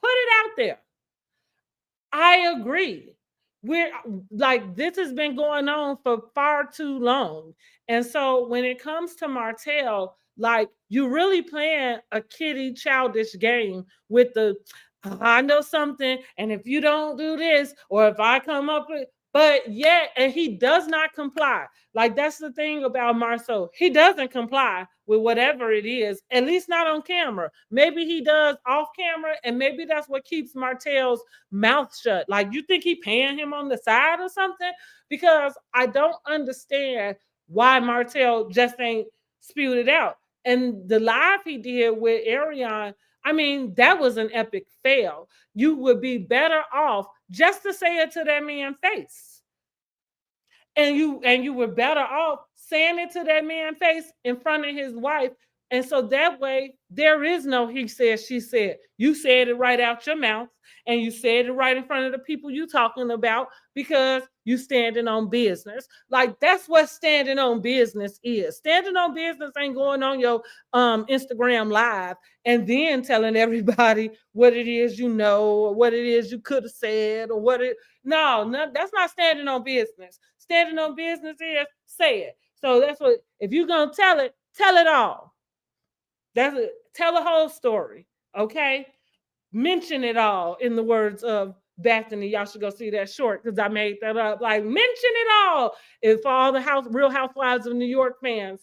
put it out there. I agree. We're like, this has been going on for far too long. And so when it comes to Martell, like, you really playing a kiddie childish game with the I know something, and if you don't do this, or if I come up with, but yet, and he does not comply. Like, that's the thing about Marceau. He doesn't comply with whatever it is, at least not on camera. Maybe he does off camera, and maybe that's what keeps Martell's mouth shut. Like, you think he paying him on the side or something? Because I don't understand why Martell just ain't spewed it out. And the live he did with Ariane, I mean, that was an epic fail. You would be better off just to say it to that man's face. And you were better off saying it to that man's face in front of his wife. And so that way, there is no he said, she said. You said it right out your mouth, and you said it right in front of the people you talking about, because you standing on business. Like, that's what standing on business is. Standing on business ain't going on your Instagram live and then telling everybody what it is you know, or what it is you could have said, or no, that's not standing on business. Standing on business is say it. So that's what, if you're gonna tell it all. That's it. Tell the whole story. Okay. Mention it all, in the words of Bethany. Y'all should go see that short because I made that up. Like, mention it all. If all the Real Housewives of New York fans.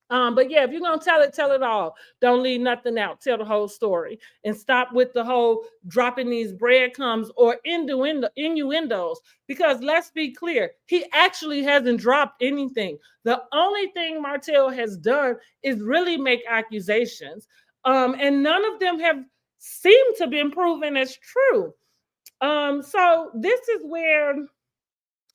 But yeah, if you're gonna tell it all. Don't leave nothing out. Tell the whole story, and stop with the whole dropping these breadcrumbs or innuendos. Because let's be clear, he actually hasn't dropped anything. The only thing Martell has done is really make accusations, and none of them have seemed to be proven as true. So this is where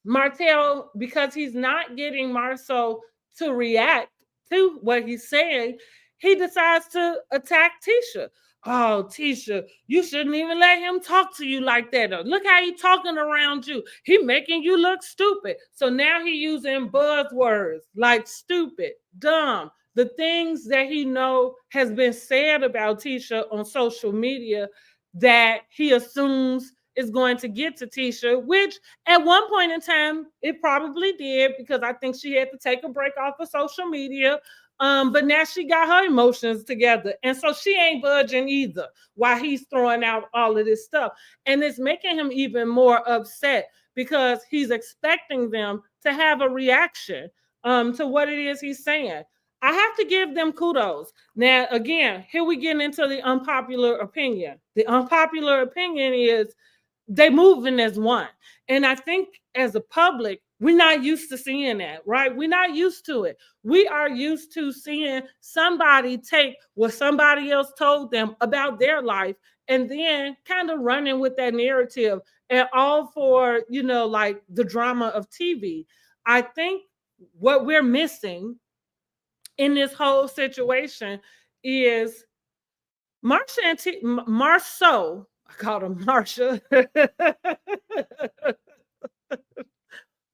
Martell, because he's not getting Marceau to react to what he's saying, he decides to attack Tisha. Oh, Tisha, you shouldn't even let him talk to you like that. Look how he talking around you. He making you look stupid. So now he using buzzwords like stupid, dumb, the things that he know has been said about Tisha on social media that he assumes is going to get to Tisha, which at one point in time, it probably did, because I think she had to take a break off of social media. But now she got her emotions together. And so she ain't budging either while he's throwing out all of this stuff. And it's making him even more upset because he's expecting them to have a reaction to what it is he's saying. I have to give them kudos. Now, again, here we get into the unpopular opinion. The unpopular opinion is they moving as one. And I think as a public, we're not used to seeing that, right? We're not used to it. We are used to seeing somebody take what somebody else told them about their life and then kind of running with that narrative, and all for, like the drama of TV. I think what we're missing in this whole situation is Marsha and Marceau. I called him Marsha.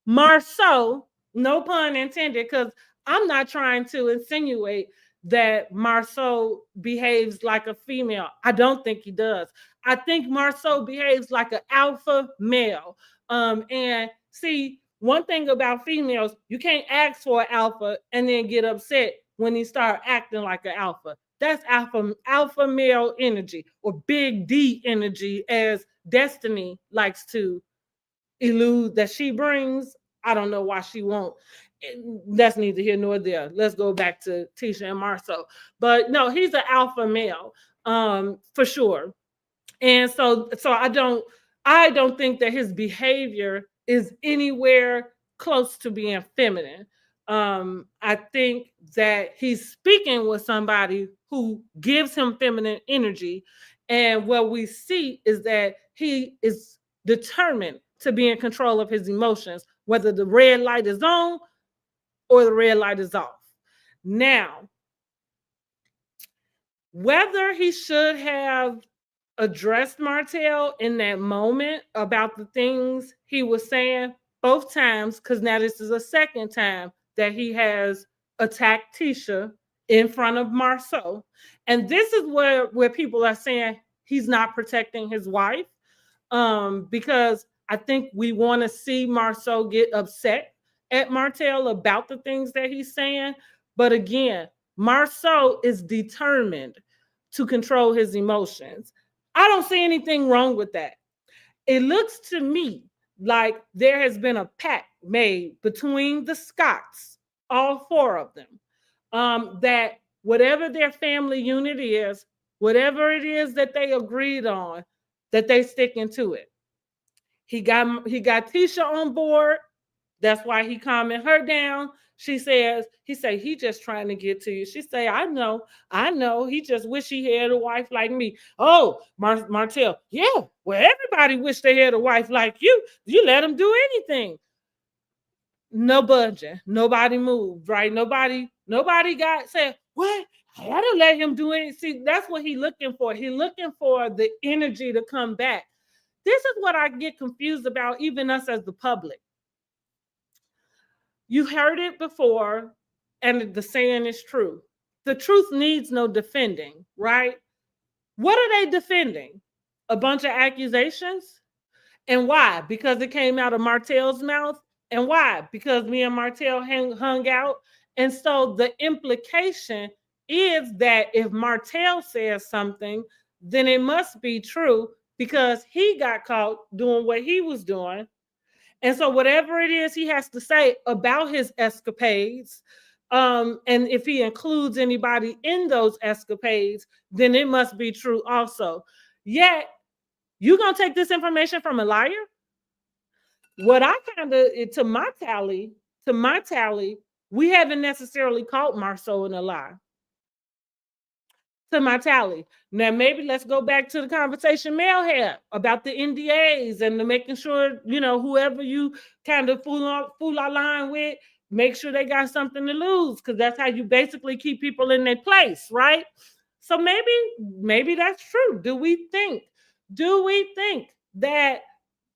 Marceau, no pun intended, because I'm not trying to insinuate that Marceau behaves like a female. I don't think he does. I think Marceau behaves like an alpha male. And see, one thing about females, you can't ask for an alpha and then get upset when he start acting like an alpha. That's alpha male energy, or big D energy, as Destiny likes to elude that she brings. I don't know why she won't. That's neither here nor there. Let's go back to Tisha and Marceau. But no, he's an alpha male, for sure. And so I don't think that his behavior is anywhere close to being feminine. I think that he's speaking with somebody who gives him feminine energy. And what we see is that he is determined to be in control of his emotions, whether the red light is on or the red light is off. Now, whether he should have addressed Martell in that moment about the things he was saying both times, because now this is a second time that he has attacked Tisha in front of Marceau. And this is where people are saying he's not protecting his wife, because I think we want to see Marceau get upset at Martell about the things that he's saying. But again, Marceau is determined to control his emotions. I don't see anything wrong with that. It looks to me like there has been a pact made between the Scotts, all four of them, that whatever their family unit is, whatever it is that they agreed on, that they sticking to it. He got Tisha on board. That's why he calming her down. He said, he just trying to get to you. She say, I know. He just wish he had a wife like me. Oh, Martell, yeah, well, everybody wish they had a wife like you. You let them do anything. No budging. Nobody moved, right? Nobody said, what? I don't let him do anything. See, that's what he's looking for. He's looking for the energy to come back. This is what I get confused about, even us as the public. You heard it before, and the saying is true. The truth needs no defending, right? What are they defending? A bunch of accusations? And why? Because it came out of Martell's mouth? And why? Because me and Martell hung out? And so the implication is that if Martell says something, then it must be true, because he got caught doing what he was doing. And so whatever it is he has to say about his escapades, and if he includes anybody in those escapades, then it must be true also. Yet, you gonna take this information from a liar? What I to my tally, we haven't necessarily caught Marceau in a lie. To my tally. Now, maybe let's go back to the conversation Mel had about the NDAs and the making sure, whoever you kind of fool our line with, make sure they got something to lose, because that's how you basically keep people in their place, right? So maybe that's true. Do we think that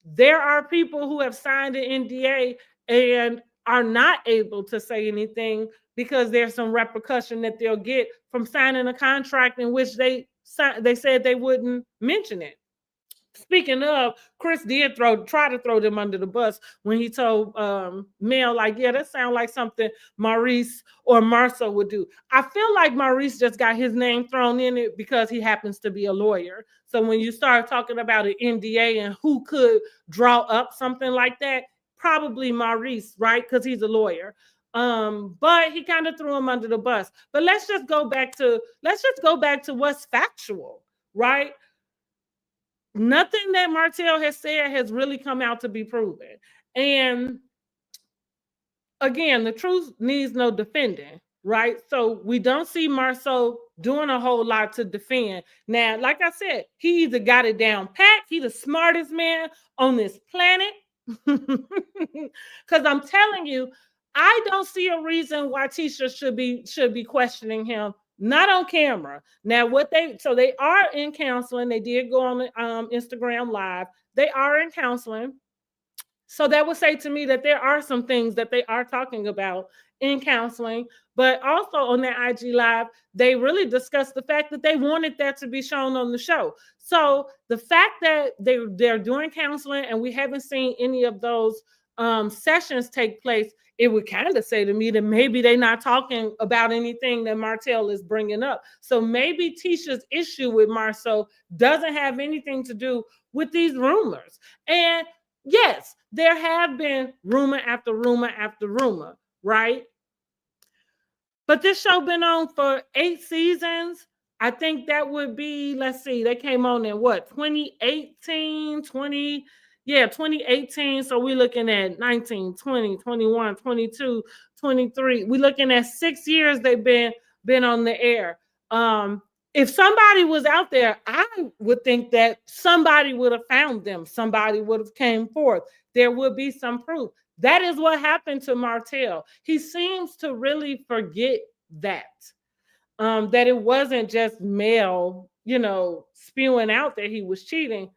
there are people who have signed an NDA and are not able to say anything because there's some repercussion that they'll get from signing a contract in which they said they wouldn't mention it? Speaking of, Chris did try to throw them under the bus when he told Mel, like, yeah, that sounds like something Maurice or Marceau would do. I feel like Maurice just got his name thrown in it because he happens to be a lawyer. So when you start talking about an NDA and who could draw up something like that, probably Maurice, right? Because he's a lawyer. But he kind of threw him under the bus. But let's just go back to what's factual, right? Nothing that Martell has said has really come out to be proven. And again, the truth needs no defending, right? So we don't see Marceau doing a whole lot to defend. Now, like I said, he either got it down pat, he's the smartest man on this planet. Because I'm telling you, I don't see a reason why Tisha should be questioning him. Not on camera. Now, they are in counseling. They did go on Instagram Live. They are in counseling. So that would say to me that there are some things that they are talking about in counseling, but also on their IG Live, they really discussed the fact that they wanted that to be shown on the show. So the fact that they're doing counseling and we haven't seen any of those sessions take place, it would kind of say to me that maybe they're not talking about anything that Martell is bringing up. So maybe Tisha's issue with Marceau doesn't have anything to do with these rumors. And yes, there have been rumor after rumor after rumor, right? But this show been on for 8 seasons. I think that would be, let's see, they came on in what, 2018, 2018. So we're looking at 19, 20, 21, 22, 23. We're looking at 6 years they've been on the air. If somebody was out there, I would think that somebody would have found them. Somebody would have came forth. There would be some proof. That is what happened to Martell. He seems to really forget that it wasn't just Mel, spewing out that he was cheating,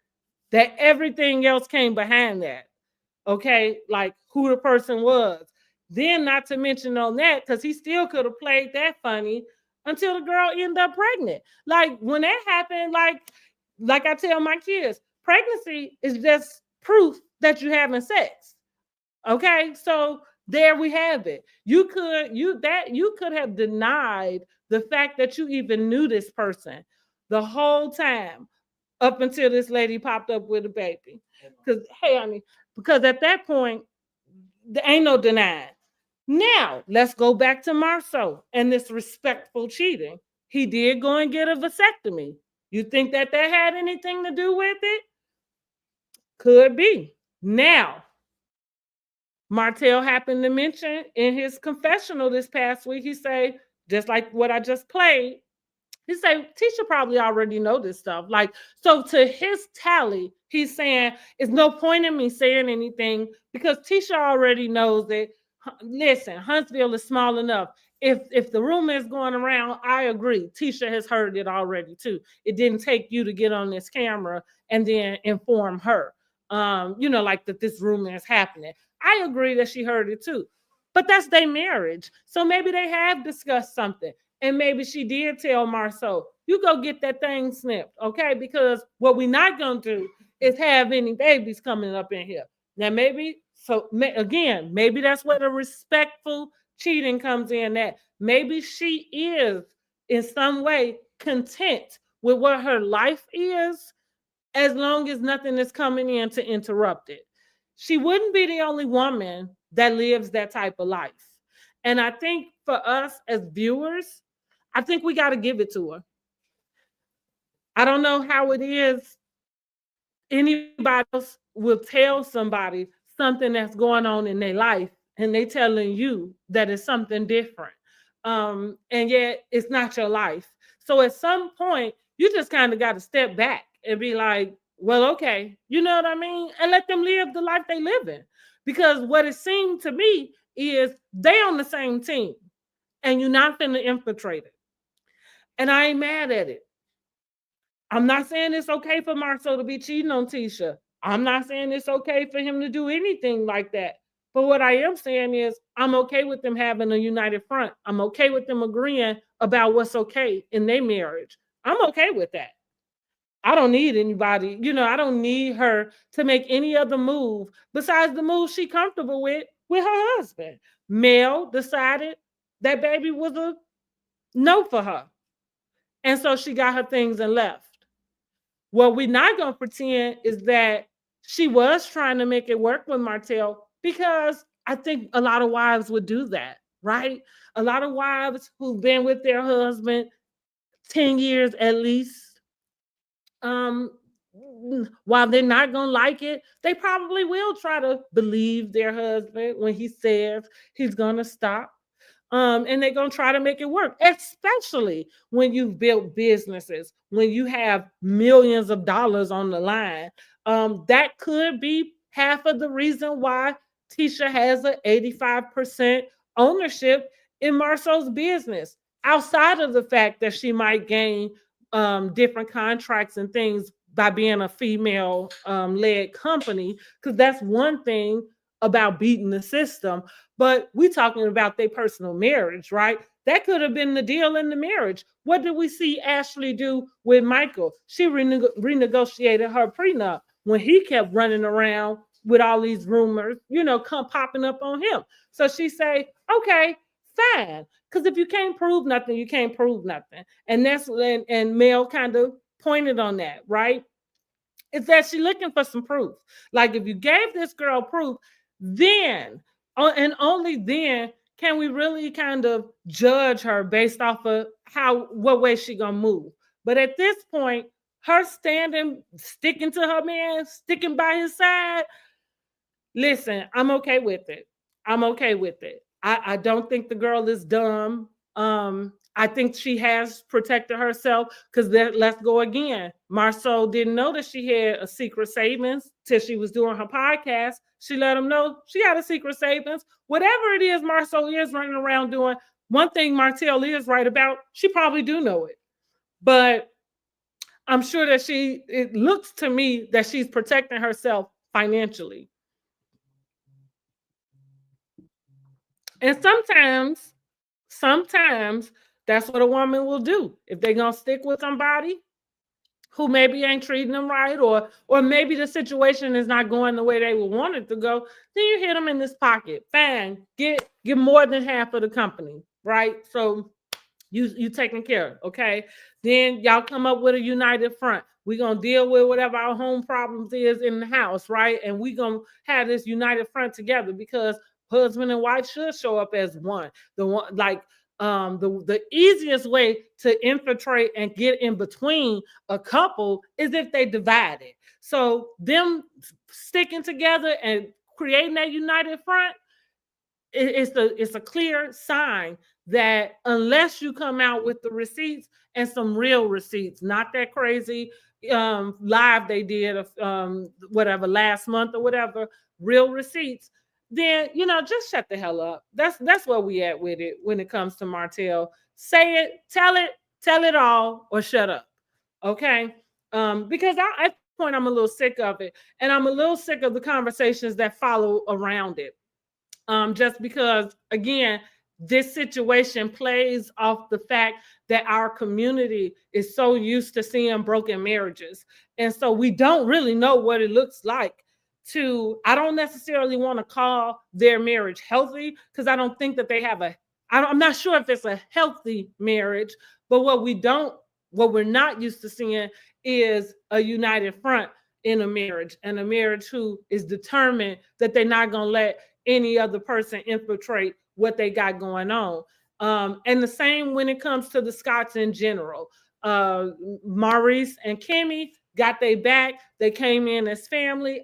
that everything else came behind that. Okay, like who the person was. Then not to mention on that, because he still could have played that funny until the girl ended up pregnant. Like when that happened, like I tell my kids, pregnancy is just proof that you're having sex. Okay, so there we have it. You could have denied the fact that you even knew this person the whole time up until this lady popped up with a baby. Because at that point, there ain't no denying. Now, let's go back to Marceau and this respectful cheating. He did go and get a vasectomy. You think that had anything to do with it? Could be. Now, Martell happened to mention in his confessional this past week, he said, just like what I just played, he said, Tisha probably already know this stuff. Like, so to his tally, he's saying, it's no point in me saying anything because Tisha already knows that, listen, Huntsville is small enough. If the rumor is going around, I agree. Tisha has heard it already too. It didn't take you to get on this camera and then inform her, like that this rumor is happening. I agree that she heard it too. But that's their marriage. So maybe they have discussed something. And maybe she did tell Marceau, you go get that thing snipped, okay? Because what we're not going to do is have any babies coming up in here. Now, maybe that's where the respectful cheating comes in, that maybe she is in some way content with what her life is as long as nothing is coming in to interrupt it. She wouldn't be the only woman that lives that type of life. And I think for us as viewers, I think we got to give it to her. I don't know how it is. Anybody else will tell somebody something that's going on in their life and they telling you that it's something different. And yet it's not your life. So at some point, you just kind of got to step back and be like, well, okay, you know what I mean? And let them live the life they live in. Because what it seemed to me is they on the same team and you're not finna infiltrate it. And I ain't mad at it. I'm not saying it's okay for Marceau to be cheating on Tisha. I'm not saying it's okay for him to do anything like that. But what I am saying is I'm okay with them having a united front. I'm okay with them agreeing about what's okay in their marriage. I'm okay with that. I don't need anybody, I don't need her to make any other move besides the move she comfortable with her husband. Mel decided that baby was a no for her. And so she got her things and left. What we're not going to pretend is that she was trying to make it work with Martell, because I think a lot of wives would do that, right? A lot of wives who've been with their husband 10 years at least, um, while they're not going to like it, they probably will try to believe their husband when he says he's going to stop. And they're going to try to make it work, especially when you've built businesses, when you have millions of dollars on the line. That could be half of the reason why Tisha has an 85% ownership in Marceau's business, outside of the fact that she might gain different contracts and things by being a female led company, because that's one thing about beating the system. But we talking about their personal marriage, right? That could have been the deal in the marriage. What did we see Ashley do with Michael? She renegotiated her prenup when he kept running around with all these rumors, come popping up on him. So she say, okay, fine. Because if you can't prove nothing, you can't prove nothing. And and Mel kind of pointed on that, right? Is that she's looking for some proof. Like, if you gave this girl proof, then and only then can we really kind of judge her based off of what way she gonna move. But at this point, her sticking to her man, sticking by his side, listen, I'm okay with it. I'm okay with it. I don't think the girl is dumb. I think she has protected herself, because let's go again. Marceau didn't know that she had a secret savings till she was doing her podcast. She let him know she had a secret savings. Whatever it is Marceau is running around doing, one thing Martell is right about, she probably do know it. But I'm sure that it looks to me that she's protecting herself financially. And sometimes that's what a woman will do. If they're gonna stick with somebody who maybe ain't treating them right, or maybe the situation is not going the way they would want it to go, then you hit them in this pocket. Fine, get more than half of the company, right? So you taken care of, okay? Then y'all come up with a united front. We're gonna deal with whatever our home problems is in the house, right? And we're gonna have this united front together, because husband and wife should show up as one. The one, like, the easiest way to infiltrate and get in between a couple is if they divide it. So them sticking together and creating that united front, it's a clear sign that unless you come out with the receipts, and some real receipts, not that crazy live they did of whatever last month or whatever, real receipts, then just shut the hell up. That's where we at with it when it comes to Martell. Say it, tell it all, or shut up. Okay. Because at this point I'm a little sick of it, and I'm a little sick of the conversations that follow around it. Just because, again, this situation plays off the fact that our community is so used to seeing broken marriages. And so we don't really know what it looks like I don't necessarily want to call their marriage healthy, because I don't think that they have I'm not sure if it's a healthy marriage, but what we're not used to seeing is a united front in a marriage, and a marriage who is determined that they're not going to let any other person infiltrate what they got going on. And the same when it comes to the Scotts in general. Maurice and Kimmy got their back. They came in as family.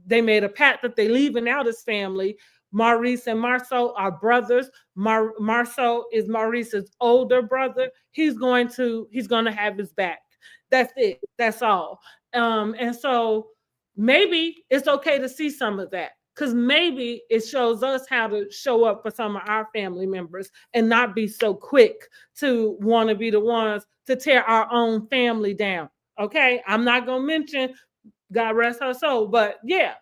They made a pact that they leaving out as family. Maurice and Marceau are brothers. Marceau is Maurice's older brother. He's going to have his back. That's it. That's all. And so maybe it's okay to see some of that, because maybe it shows us how to show up for some of our family members and not be so quick to want to be the ones to tear our own family down. Okay, I'm not gonna mention God rest her soul, but yeah,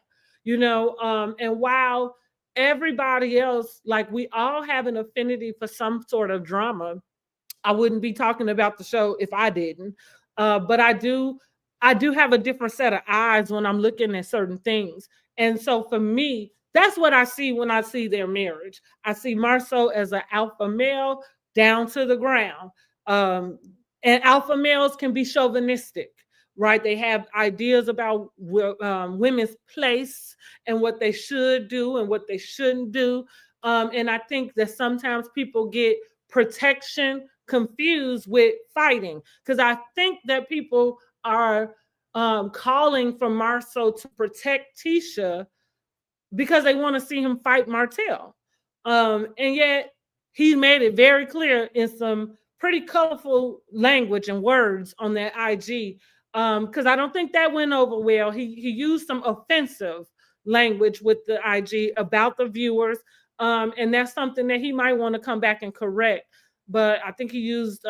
and while everybody else, like, we all have an affinity for some sort of drama, I wouldn't be talking about the show if I didn't. But I do I do have a different set of eyes when I'm looking at certain things. And so for me, that's what I see when I see their marriage. I see Marceau as an alpha male down to the ground. Um, and alpha males can be chauvinistic, right? They have ideas about women's place and what they should do and what they shouldn't do. And I think that sometimes people get protection confused with fighting, because I think that people are calling for Marceau to protect Tisha because they want to see him fight Martell. And yet he made it very clear in some pretty colorful language and words on that IG. Because I don't think that went over well. He used some offensive language with the IG about the viewers. And that's something that he might want to come back and correct. But I think he used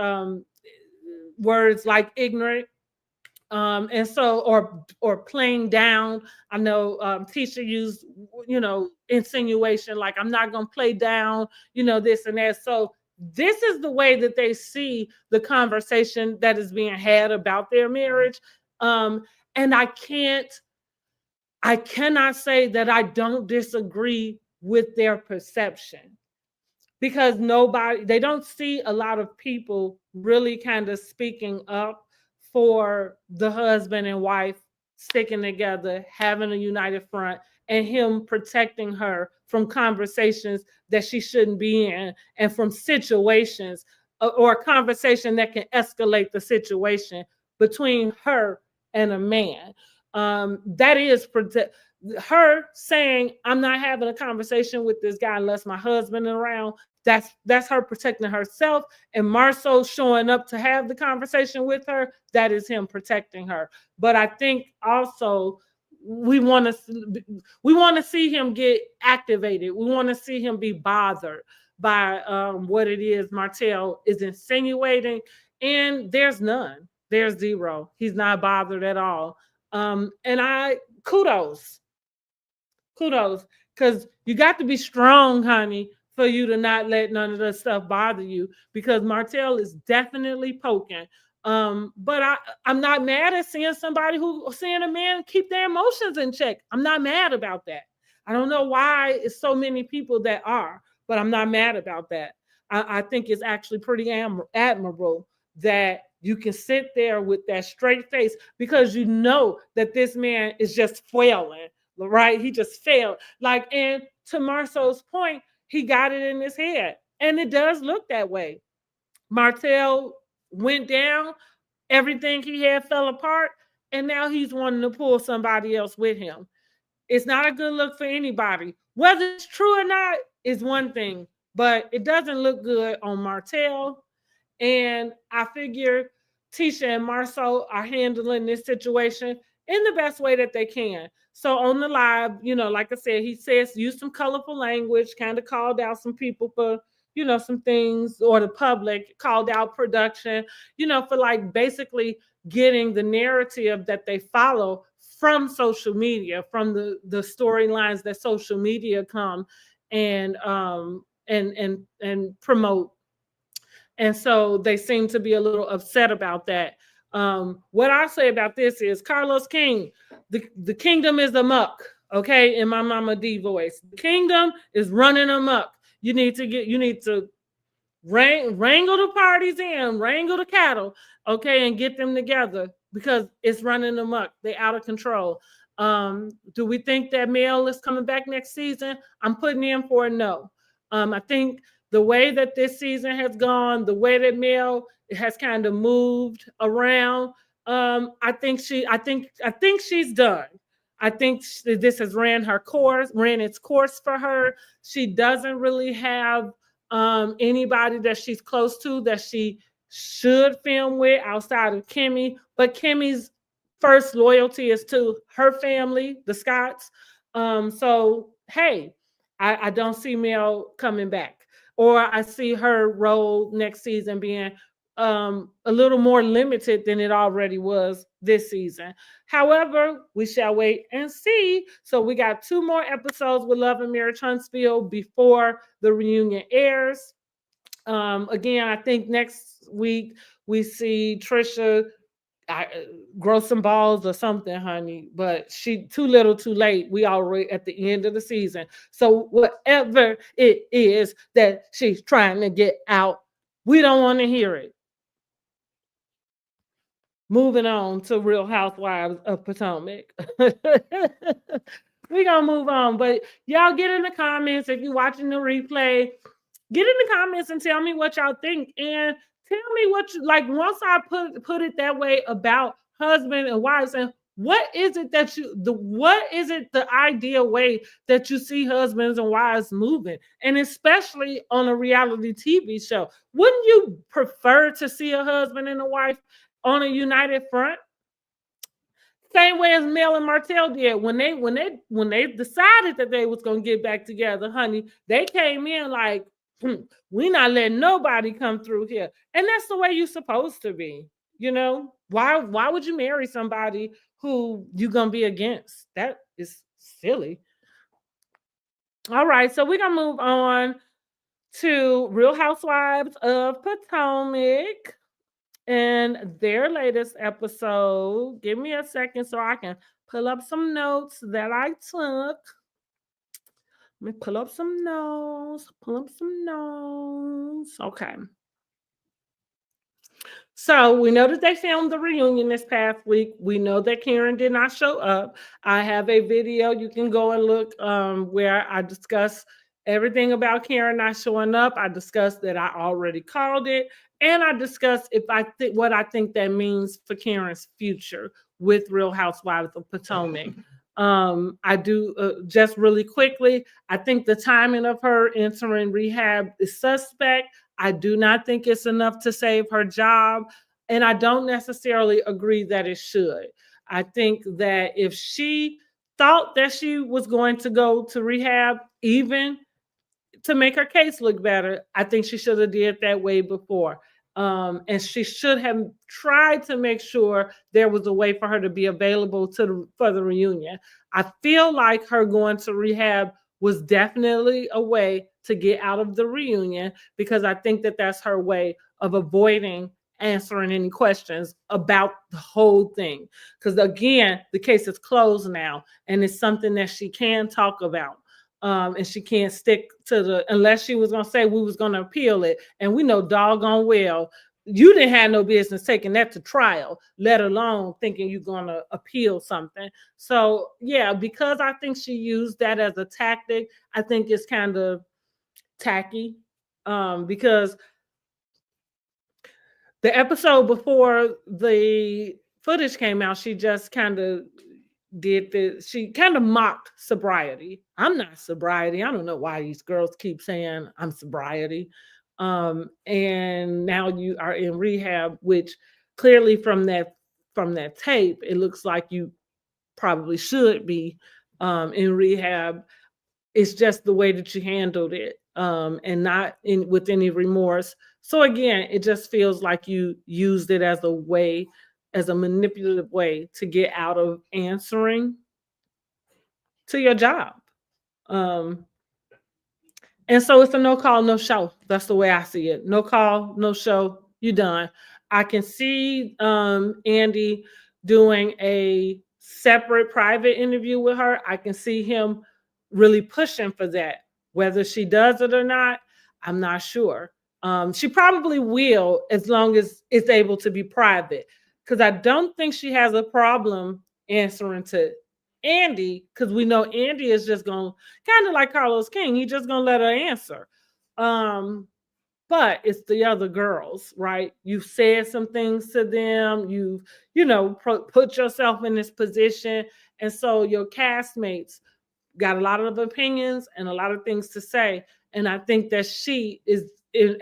words like ignorant, and so or playing down. I know Tisha used, insinuation, like, I'm not gonna play down, this and that. So this is the way that they see the conversation that is being had about their marriage. And I cannot say that I don't disagree with their perception, because they don't see a lot of people really kind of speaking up for the husband and wife sticking together, having a united front, and him protecting her from conversations that she shouldn't be in, and from situations or a conversation that can escalate the situation between her and a man. That is her saying, I'm not having a conversation with this guy unless my husband is around. That's her protecting herself. And Marceau showing up to have the conversation with her, that is him protecting her. But I think also we want to see him get activated. We want to see him be bothered by what it is Martell is insinuating. And there's none. There's zero. He's not bothered at all. And kudos, because you got to be strong, honey, for you to not let none of that stuff bother you, because Martell is definitely poking. But I'm not mad at seeing seeing a man keep their emotions in check. I'm not mad about that. I don't know why it's so many people that are, but I'm not mad about that. I think it's actually pretty admirable that you can sit there with that straight face, because you know that this man is just flailing, right? He just failed. And to Marceau's point, he got it in his head. And it does look that way. Martell went down, everything he had fell apart, and now he's wanting to pull somebody else with him. It's not a good look for anybody. Whether it's true or not is one thing, but it doesn't look good on Martell. And I figure Tisha and Marceau are handling this situation in the best way that they can. So on the live, like I said, he says use some colorful language, kind of called out some people for, some things, or the public called out production, for like basically getting the narrative that they follow from social media, from the storylines that social media come and promote. And so they seem to be a little upset about that. What I say about this is, Carlos King, the kingdom is amok, okay, in my Mama D voice. The kingdom is running amok. You need to wrangle the parties in, wrangle the cattle, okay, and get them together, because it's running amok. They're out of control. Do we think that Mel is coming back next season? I'm putting in for a no. I think the way that this season has gone, the way that Mel has kind of moved around, I think she's done. I think this has ran its course for her. She doesn't really have anybody that she's close to that she should film with outside of Kimmy. But Kimmy's first loyalty is to her family, the Scotts. So hey, I don't see Mel coming back, or I see her role next season being a little more limited than it already was this season. However, we shall wait and see. So we got 2 more episodes with Love and Marriage Huntsville before the reunion airs. Again, I think next week we see Trisha grow some balls or something, honey. But she too little, too late. We already at the end of the season. So whatever it is that she's trying to get out, we don't want to hear it. Moving on to Real Housewives of Potomac. We're gonna move on, but y'all get in the comments if you're watching the replay. Get in the comments and tell me what y'all think, and tell me what you like. Once I put it that way about husband and wives, and what is it that what is it the ideal way that you see husbands and wives moving, and especially on a reality TV show? Wouldn't you prefer to see a husband and a wife on a united front? Same way as Mel and Martell did when they decided that they was gonna get back together, honey. They came in like, we not letting nobody come through here, and that's the way you're supposed to be. You know why would you marry somebody who you gonna be against? That is silly. All right, so we're gonna move on to Real Housewives of Potomac and their latest episode. Give me a second so I can pull up some notes that I took. Let me pull up some notes. Okay. So we know that they filmed the reunion this past week. We know that Karen did not show up. I have a video you can go and look where I discuss everything about Karen not showing up. I discussed that I already called it, and I discussed what I think that means for Karen's future with Real Housewives of Potomac. I do just really quickly. I think the timing of her entering rehab is suspect. I do not think it's enough to save her job, and I don't necessarily agree that it should. I think that if she thought that she was going to go to rehab, even to make her case look better, I think she should have did that way before. And she should have tried to make sure there was a way for her to be available for the reunion. I feel like her going to rehab was definitely a way to get out of the reunion, because I think that that's her way of avoiding answering any questions about the whole thing. Because again, the case is closed now, and it's something that she can talk about. And she can't stick to unless she was going to say we was going to appeal it. And we know doggone well, you didn't have no business taking that to trial, let alone thinking you're going to appeal something. So yeah, because I think she used that as a tactic, I think it's kind of tacky, because the episode before the footage came out, she just kind of she kind of mocked sobriety. I'm not sobriety. I don't know why these girls keep saying I'm sobriety. And now you are in rehab, which clearly from that tape, it looks like you probably should be in rehab. It's just the way that you handled it, and not with any remorse. So again, it just feels like you used it as a manipulative way to get out of answering to your job. And so it's a no call, no show. That's the way I see it. No call, no show. You done. I can see Andy doing a separate private interview with her. I can see him really pushing for that. Whether she does it or not, I'm not sure. She probably will, as long as it's able to be private. Because I don't think she has a problem answering to Andy, because we know Andy is just going to, kind of like Carlos King, he's just going to let her answer. But it's the other girls, right? You've said some things to them. You've, put yourself in this position. And so your castmates got a lot of opinions and a lot of things to say. And I think that she is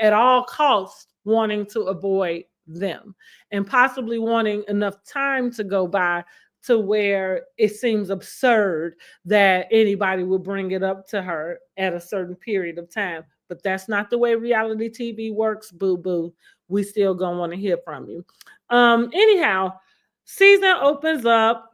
at all costs wanting to avoid them, and possibly wanting enough time to go by to where it seems absurd that anybody would bring it up to her at a certain period of time. But that's not the way reality TV works, boo-boo. We still gonna want to hear from you. Anyhow, season opens up.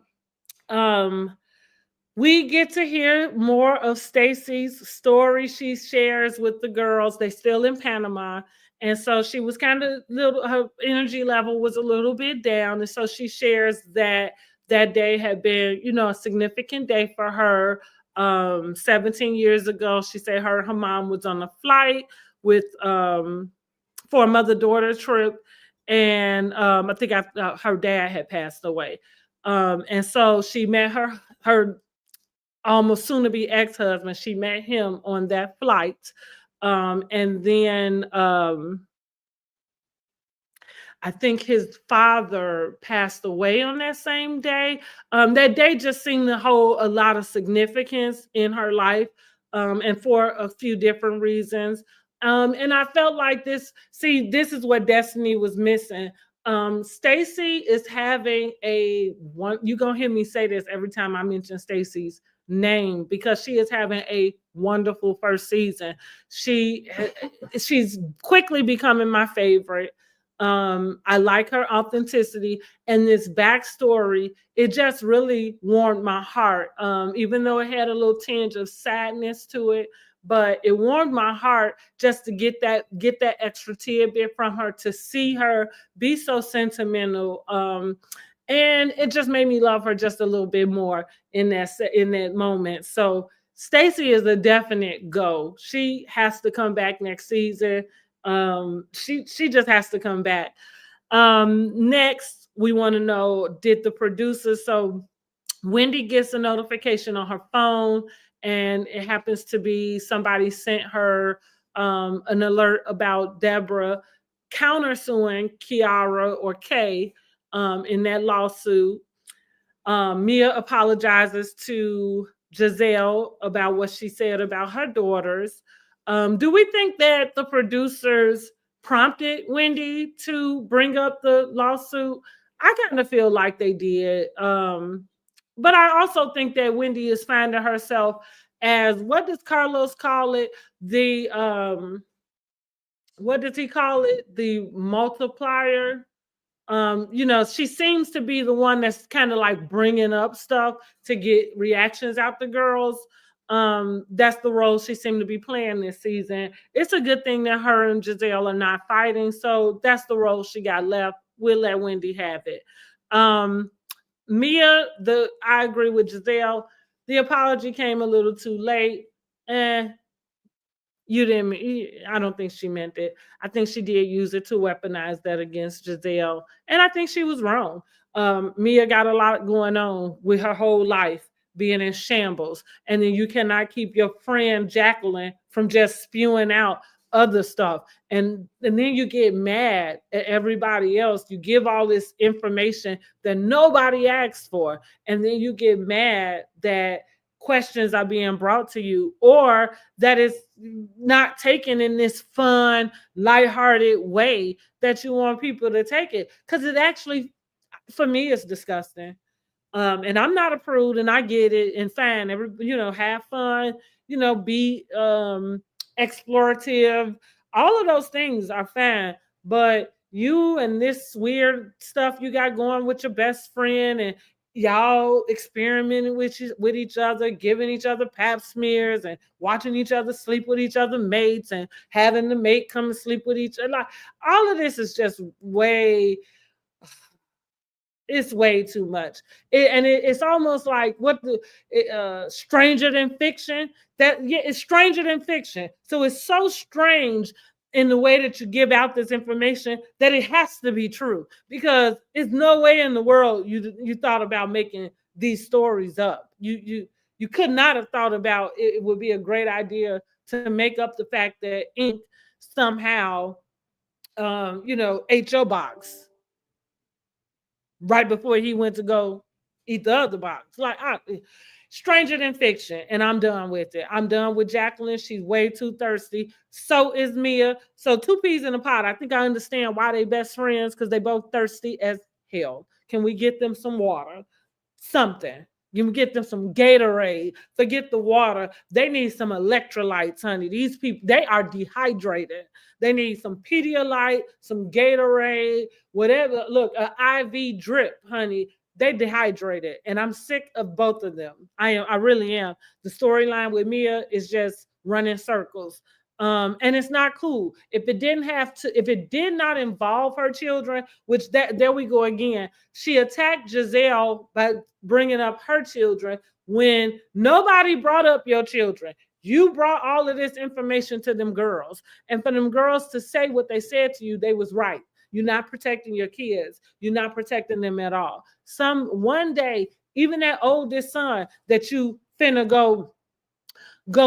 We get to hear more of Stacy's story she shares with the girls. They still in Panama. And so she was kind of little, her energy level was a little bit down. And so she shares that that day had been, a significant day for her. 17 years ago, she said her mom was on a flight with for a mother-daughter trip. And I think her dad had passed away. And so she met her almost soon to be ex-husband. She met him on that flight. And then I think his father passed away on that same day. That day just seemed to hold a lot of significance in her life, and for a few different reasons. And I felt like this is what Destiny was missing. Stacy is having a one. You're gonna hear me say this every time I mention Stacy's name because she is having a wonderful first season. She's quickly becoming my favorite. I like her authenticity and this backstory. It just really warmed my heart. Even though it had a little tinge of sadness to it, but it warmed my heart just to get that extra tidbit from her, to see her be so sentimental. And it just made me love her just a little bit more in that moment. So Stacey is a definite go. She has to come back next season. She just has to come back. Next, we want to know, did the producers, so Wendy gets a notification on her phone, and it happens to be somebody sent her an alert about Deborah countersuing Kiara or Kay in that lawsuit. Mia apologizes to Giselle about what she said about her daughters. Do we think that the producers prompted Wendy to bring up the lawsuit? I kind of feel like they did. But I also think that Wendy is finding herself as, what does Carlos call it? The what does he call it? The multiplier. She seems to be the one that's kind of like bringing up stuff to get reactions out the girls. That's the role she seemed to be playing this season. It's a good thing that her and Giselle are not fighting, so that's the role she got left. We'll let Wendy have it. Mia, I agree with Giselle. The apology came a little too late. Eh, you didn't. I don't think she meant it. I think she did use it to weaponize that against Giselle, and I think she was wrong. Mia got a lot going on with her whole life being in shambles, and then you cannot keep your friend Jacqueline from just spewing out other stuff, and then you get mad at everybody else. You give all this information that nobody asked for, and then you get mad that questions are being brought to you, or that is not taken in this fun, lighthearted way that you want people to take it. Because it actually, for me, it's disgusting. And I'm not a prude, and I get it. And fine, have fun. Be explorative. All of those things are fine. But you and this weird stuff you got going with your best friend, and y'all experimenting with each other, giving each other pap smears, and watching each other sleep with each other mates, and having the mate come and sleep with each other. Like, all of this is just it's way too much. It's almost like stranger than fiction. It's stranger than fiction. So it's so strange in the way that you give out this information that it has to be true, because there's no way in the world you thought about making these stories up. You could not have thought about it would be a great idea to make up the fact that ink somehow ate your box right before he went to go eat the other box. Like, stranger than fiction. And I'm done with it. I'm done with Jacqueline. She's way too thirsty. So is Mia. So two peas in a pot. I think I understand why they best friends, because they both thirsty as hell. Can we get them some water? Something. You can get them some Gatorade. Forget the water. They need some electrolytes, honey. These people, they are dehydrated. They need some Pedialyte, some Gatorade, whatever. Look, an IV drip, honey. they dehydrated, and I'm sick of both of them. I really am. The storyline with Mia is just running circles. And it's not cool. If it didn't have to, if it did not involve her children, which that there we go again. She attacked Giselle by bringing up her children when nobody brought up your children. You brought all of this information to them girls, and for them girls to say what they said to you, they was right. You're not protecting your kids. You're not protecting them at all. One day, even that oldest son that you finna go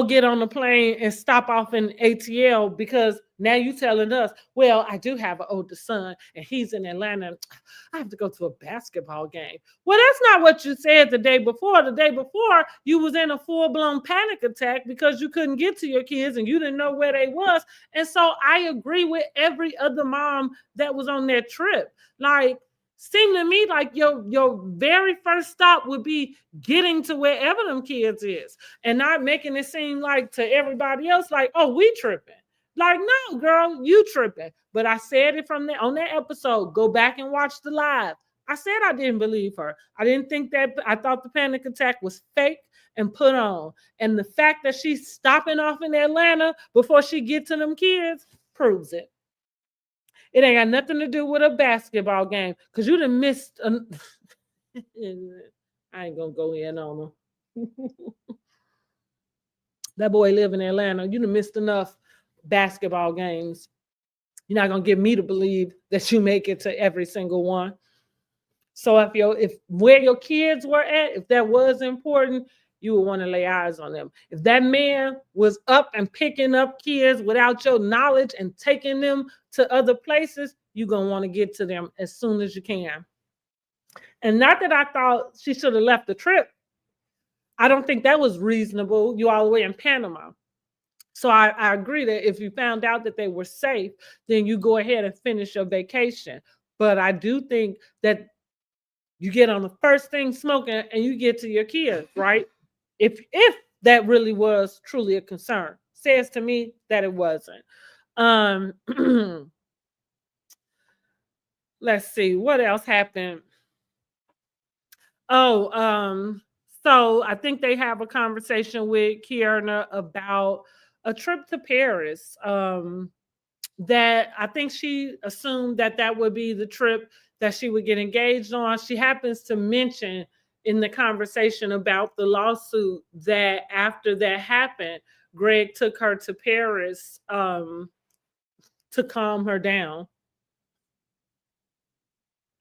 get on the plane and stop off in ATL, because now you telling us, well, I do have an older son and he's in Atlanta. I have to go to a basketball game. Well, that's not what you said the day before. The day before, you was in a full-blown panic attack because you couldn't get to your kids and you didn't know where they was. And so I agree with every other mom that was on that trip. Like, seemed to me like your very first stop would be getting to wherever them kids is, and not making it seem like to everybody else like, oh, we tripping. Like, no, girl, you tripping. But I said it from there on that episode. Go back and watch the live. I said I didn't believe her. I didn't think that. I thought the panic attack was fake and put on. And the fact that she's stopping off in Atlanta before she gets to them kids proves it. It ain't got nothing to do with a basketball game, because you done missed. I ain't gonna go in on him. That boy live in Atlanta. You done missed enough basketball games. You're not gonna get me to believe that you make it to every single one. So if where your kids were at, if that was important, you would want to lay eyes on them. If that man was up and picking up kids without your knowledge and taking them to other places, you're going to want to get to them as soon as you can. And not that I thought she should have left the trip. I don't think that was reasonable. You all the way in Panama. So I agree that if you found out that they were safe, then you go ahead and finish your vacation. But I do think that you get on the first thing smoking and you get to your kids, right? If that really was truly a concern. Says to me that it wasn't. Let's see, what else happened? So I think they have a conversation with Kiana about a trip to Paris. That I think she assumed that would be the trip that she would get engaged on. She happens to mention in the conversation about the lawsuit that after that happened, Greg took her to Paris to calm her down.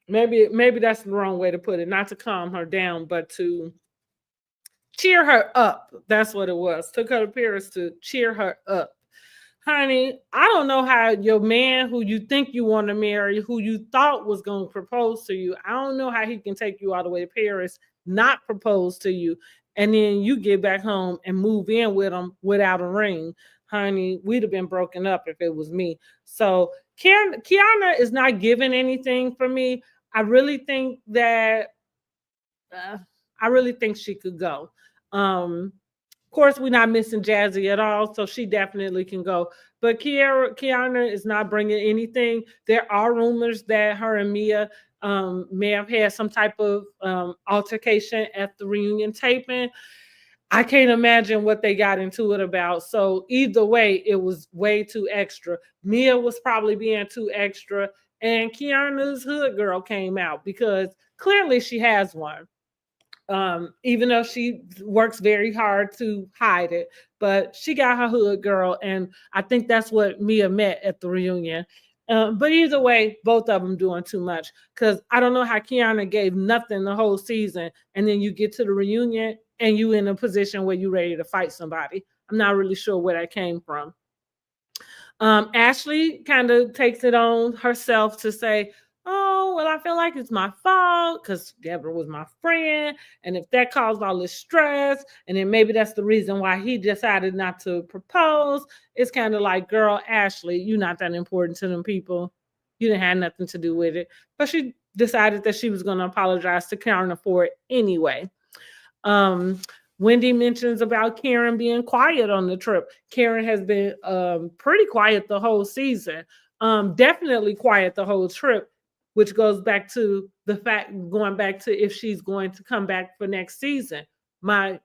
Maybe that's the wrong way to put it. Not to calm her down, but to cheer her up. That's what it was. Took her to Paris to cheer her up. Honey, I don't know how your man who you think you want to marry, who you thought was going to propose to you, I don't know how he can take you all the way to Paris, not propose to you, and then you get back home and move in with him without a ring. Honey, we'd have been broken up if it was me. So Kiana is not giving anything for me. I really think she could go. Of course, we're not missing Jazzy at all, so she definitely can go. But Kiana is not bringing anything. There are rumors that her and Mia may have had some type of altercation at the reunion taping. I can't imagine what they got into it about. So either way, it was way too extra. Mia was probably being too extra, and Kiana's hood girl came out because clearly she has one. Even though she works very hard to hide it, but she got her hood girl, and I think that's what Mia met at the reunion. But either way, both of them doing too much, because I don't know how Kiana gave nothing the whole season, and then you get to the reunion and you in a position where you're ready to fight somebody. I'm not really sure where that came from. Ashley kind of takes it on herself to say, oh, well, I feel like it's my fault because Deborah was my friend. And if that caused all this stress, and then maybe that's the reason why he decided not to propose, it's kind of like, girl, Ashley, you're not that important to them people. You didn't have nothing to do with it. But she decided that she was going to apologize to Karen for it anyway. Wendy mentions about Karen being quiet on the trip. Karen has been pretty quiet the whole season. Definitely quiet the whole trip. which goes back to the fact, going back to if she's going to come back for next season. My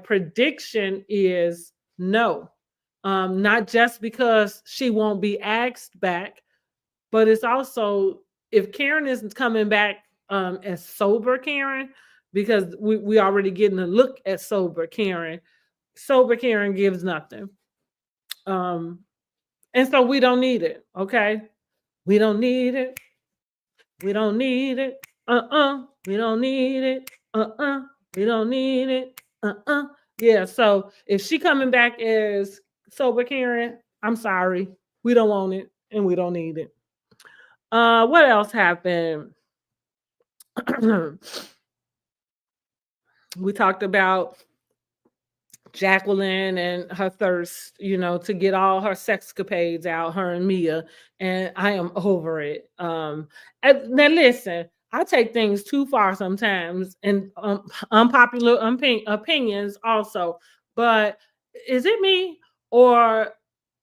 prediction is no. Not just because she won't be asked back, but it's also if Karen isn't coming back as sober Karen, because we already getting a look at sober Karen. Sober Karen gives nothing. Um, and so we don't need it. Okay. We don't need it. We don't need it. We don't need it. We don't need it. Yeah. So if she coming back as sober Karen, I'm sorry. We don't want it and we don't need it. What else happened? We talked about Jacqueline and her thirst, to get all her sexcapades out, her and Mia, and I am over it. Now listen, I take things too far sometimes, and unpopular opinions also. But is it me, or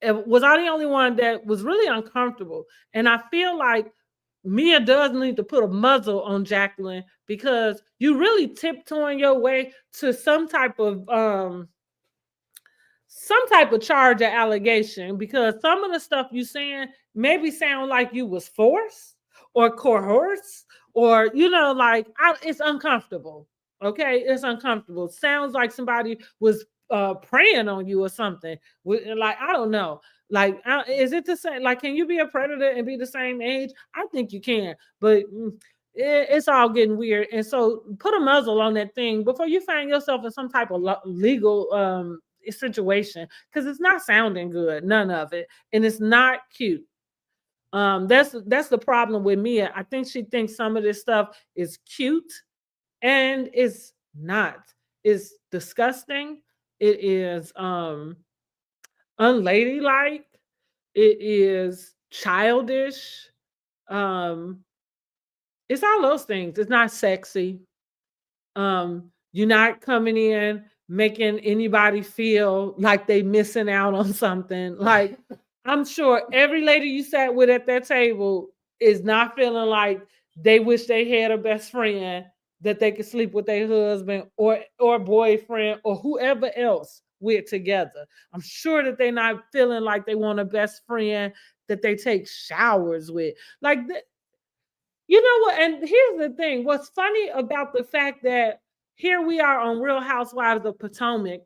was I the only one that was really uncomfortable? And I feel like Mia does need to put a muzzle on Jacqueline, because you really tiptoeing your way to some type of charge or allegation, because some of the stuff you saying maybe sound like you was forced or coerced, or it's uncomfortable. Okay, it's uncomfortable. Sounds like somebody was preying on you or something. Like, I don't know. Like, is it the same? Like, can you be a predator and be the same age? I think you can, but it's all getting weird. And so put a muzzle on that thing before you find yourself in some type of legal situation, because it's not sounding good, none of it, and it's not cute. That's the problem with Mia. I think she thinks some of this stuff is cute, and it's not. It's disgusting. It is unladylike. It is childish. Um, it's all those things. It's not sexy. You're not coming in making anybody feel like they missing out on something. Like, I'm sure every lady you sat with at that table is not feeling like they wish they had a best friend that they could sleep with their husband or boyfriend or whoever else with together. I'm sure that they're not feeling like they want a best friend that they take showers with. Like, you know what? And here's the thing. What's funny about the fact that here we are on Real Housewives of Potomac,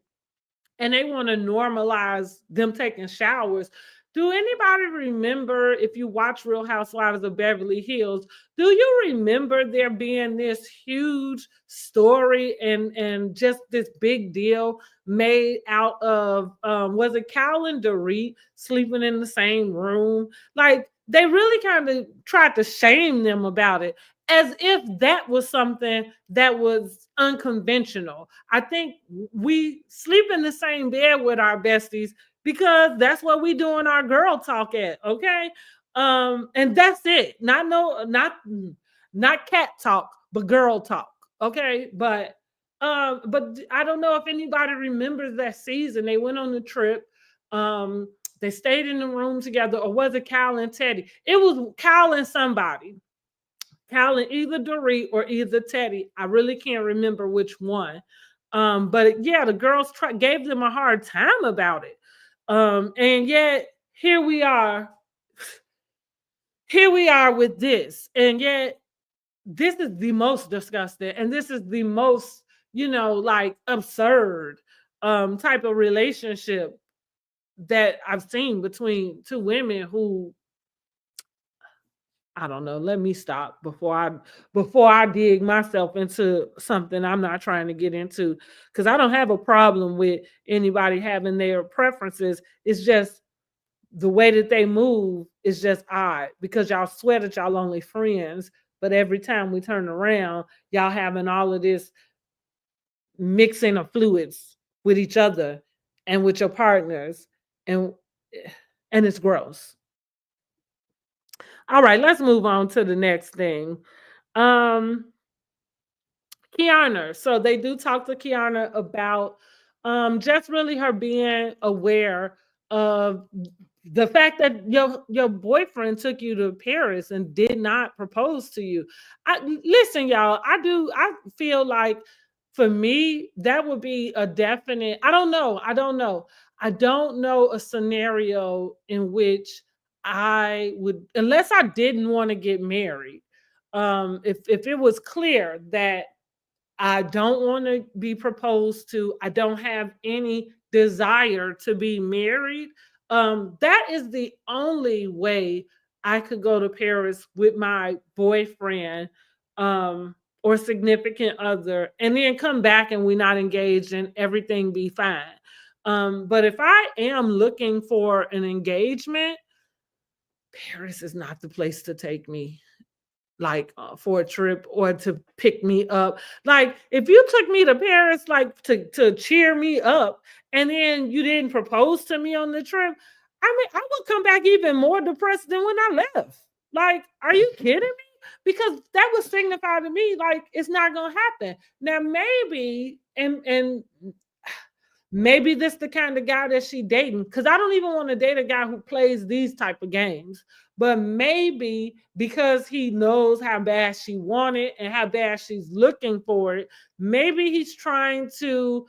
and they want to normalize them taking showers. Do anybody remember, if you watch Real Housewives of Beverly Hills, do you remember there being this huge story and just this big deal made out of, was it Cal and Dorit sleeping in the same room? Like, they really kind of tried to shame them about it, as if that was something that was unconventional. I think we sleep in the same bed with our besties because that's what we do in our girl talk at, okay? And that's it. Not cat talk, but girl talk, okay? But I don't know if anybody remembers that season. They went on the trip. They stayed in the room together, or was it Kyle and Teddy? It was Kyle and somebody. Kyle and either Dorit or either Teddy. I really can't remember which one. But yeah, the girls gave them a hard time about it. And yet here we are. Here we are with this. And yet this is the most disgusting. And this is the most, like, absurd type of relationship that I've seen between two women who, I don't know. Let me stop before I dig myself into something I'm not trying to get into, because I don't have a problem with anybody having their preferences. It's just the way that they move is just odd, because y'all swear that y'all only friends, but every time we turn around, y'all having all of this mixing of fluids with each other and with your partners, and it's gross. All right, let's move on to the next thing. Kiana. So they do talk to Kiana about just really her being aware of the fact that your boyfriend took you to Paris and did not propose to you. Listen, y'all, I feel like for me that would be a definite. I don't know a scenario in which I would, unless I didn't want to get married. If it was clear that I don't want to be proposed to. I don't have any desire to be married. That is the only way I could go to Paris with my boyfriend or significant other and then come back and we're not engaged and everything be fine. But if I am looking for an engagement, Paris is not the place to take me like for a trip or to pick me up. Like if you took me to Paris like to cheer me up and then you didn't propose to me on the trip, I mean I would come back even more depressed than when I left. Like, are you kidding me? Because that would signify to me like it's not gonna happen. Now maybe and maybe this the kind of guy that she dating, because I don't even want to date a guy who plays these type of games. But maybe because he knows how bad she wanted and how bad she's looking for it, maybe he's trying to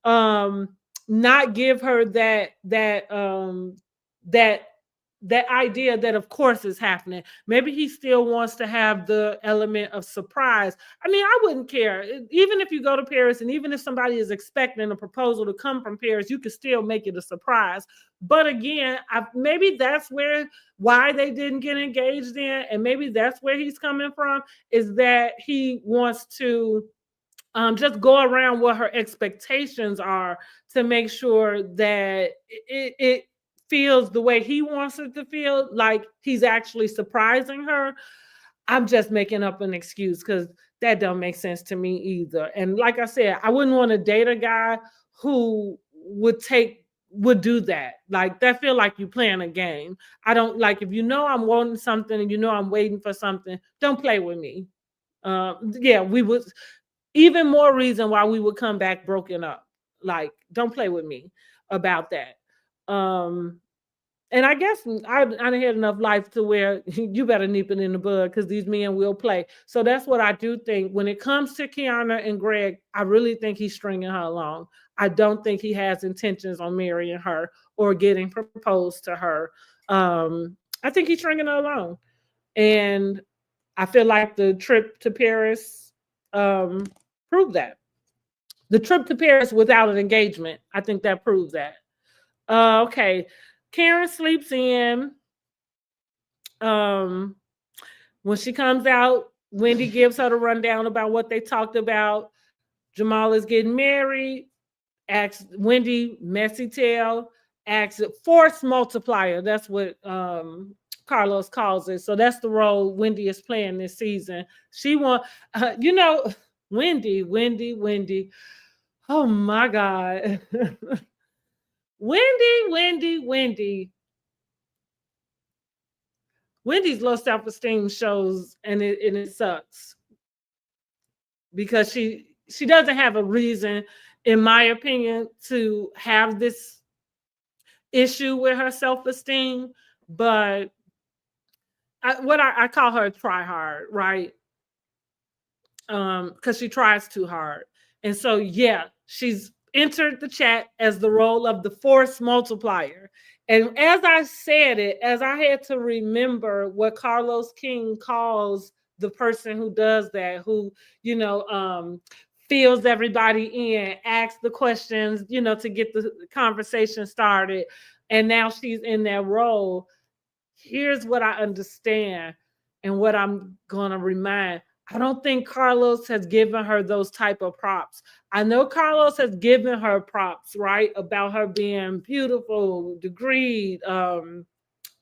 um not give her that that idea that of course is happening. Maybe he still wants to have the element of surprise. I mean, I wouldn't care. Even if you go to Paris and even if somebody is expecting a proposal to come from Paris, you could still make it a surprise. But again, maybe that's why they didn't get engaged in, and maybe that's where he's coming from, is that he wants to just go around what her expectations are to make sure that it feels the way he wants it to feel, like he's actually surprising her. I'm just making up an excuse because that don't make sense to me either. And like I said, I wouldn't want to date a guy who would do that. Like that feel like you playing a game. I don't like, if you know I'm wanting something and you know I'm waiting for something, don't play with me. Yeah, we would, even more reason why we would come back broken up. Like, don't play with me about that. And I guess I done had enough life to where you better nip it in the bud because these men will play. So that's what I do think. When it comes to Kiana and Greg, I really think he's stringing her along. I don't think he has intentions on marrying her or getting proposed to her. I think he's stringing her along. And I feel like the trip to Paris proved that. The trip to Paris without an engagement, I think that proves that. Okay. Karen sleeps in. When she comes out, Wendy gives her the rundown about what they talked about. Jamal is getting married. Asks Wendy, messy tale. Asks force multiplier. That's what Carlos calls it. So that's the role Wendy is playing this season. She want, Wendy. Oh my God. Wendy. Wendy's low self-esteem shows, and it sucks because she doesn't have a reason, in my opinion, to have this issue with her self-esteem. But I call her try hard, right? Because she tries too hard, and so yeah, she's entered the chat as the role of the force multiplier. And as I said it, as I had to remember what Carlos King calls the person who does that, who, fills everybody in, asks the questions, to get the conversation started. And now she's in that role. Here's what I understand and what I'm going to remind. I don't think Carlos has given her those type of props. I know Carlos has given her props, right? About her being beautiful, degreed,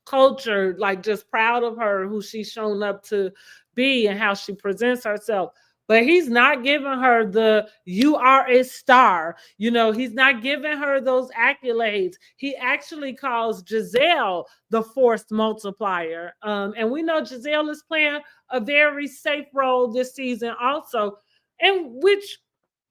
cultured, like just proud of her, who she's shown up to be and how she presents herself. But he's not giving her the "you are a star." He's not giving her those accolades. He actually calls Giselle the forced multiplier. And we know Giselle is playing a very safe role this season also, and which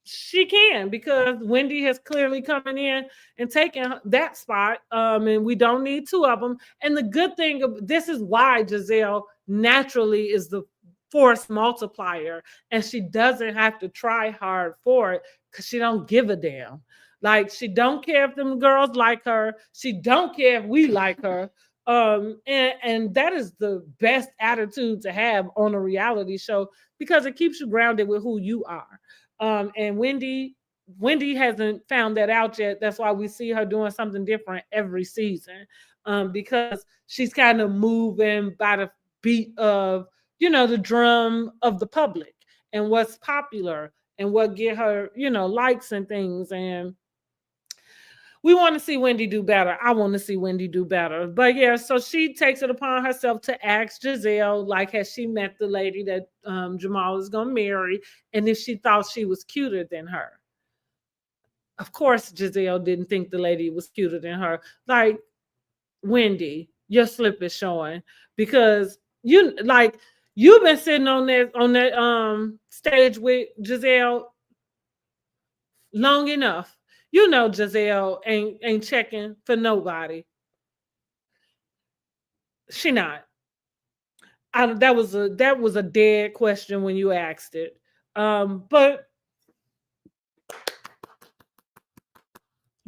she can, because Wendy has clearly coming in and taken that spot. And we don't need two of them. And the good thing of this is why Gizelle naturally is the force multiplier, and she doesn't have to try hard for it because she don't give a damn. Like, she don't care if them girls like her. She don't care if we like her. And that is the best attitude to have on a reality show, because it keeps you grounded with who you are. And Wendy hasn't found that out yet. That's why we see her doing something different every season. Because she's kind of moving by the beat of, the drum of the public and what's popular and what get her, likes and things. And we want to see Wendy do better. I want to see Wendy do better. But yeah, so she takes it upon herself to ask Gizelle, like, has she met the lady that Jamal is going to marry? And if she thought she was cuter than her. Of course, Gizelle didn't think the lady was cuter than her. Like, Wendy, your slip is showing, because you've been sitting on that stage with Gizelle long enough. Gizelle ain't checking for nobody. She not. That was a dead question when you asked it. But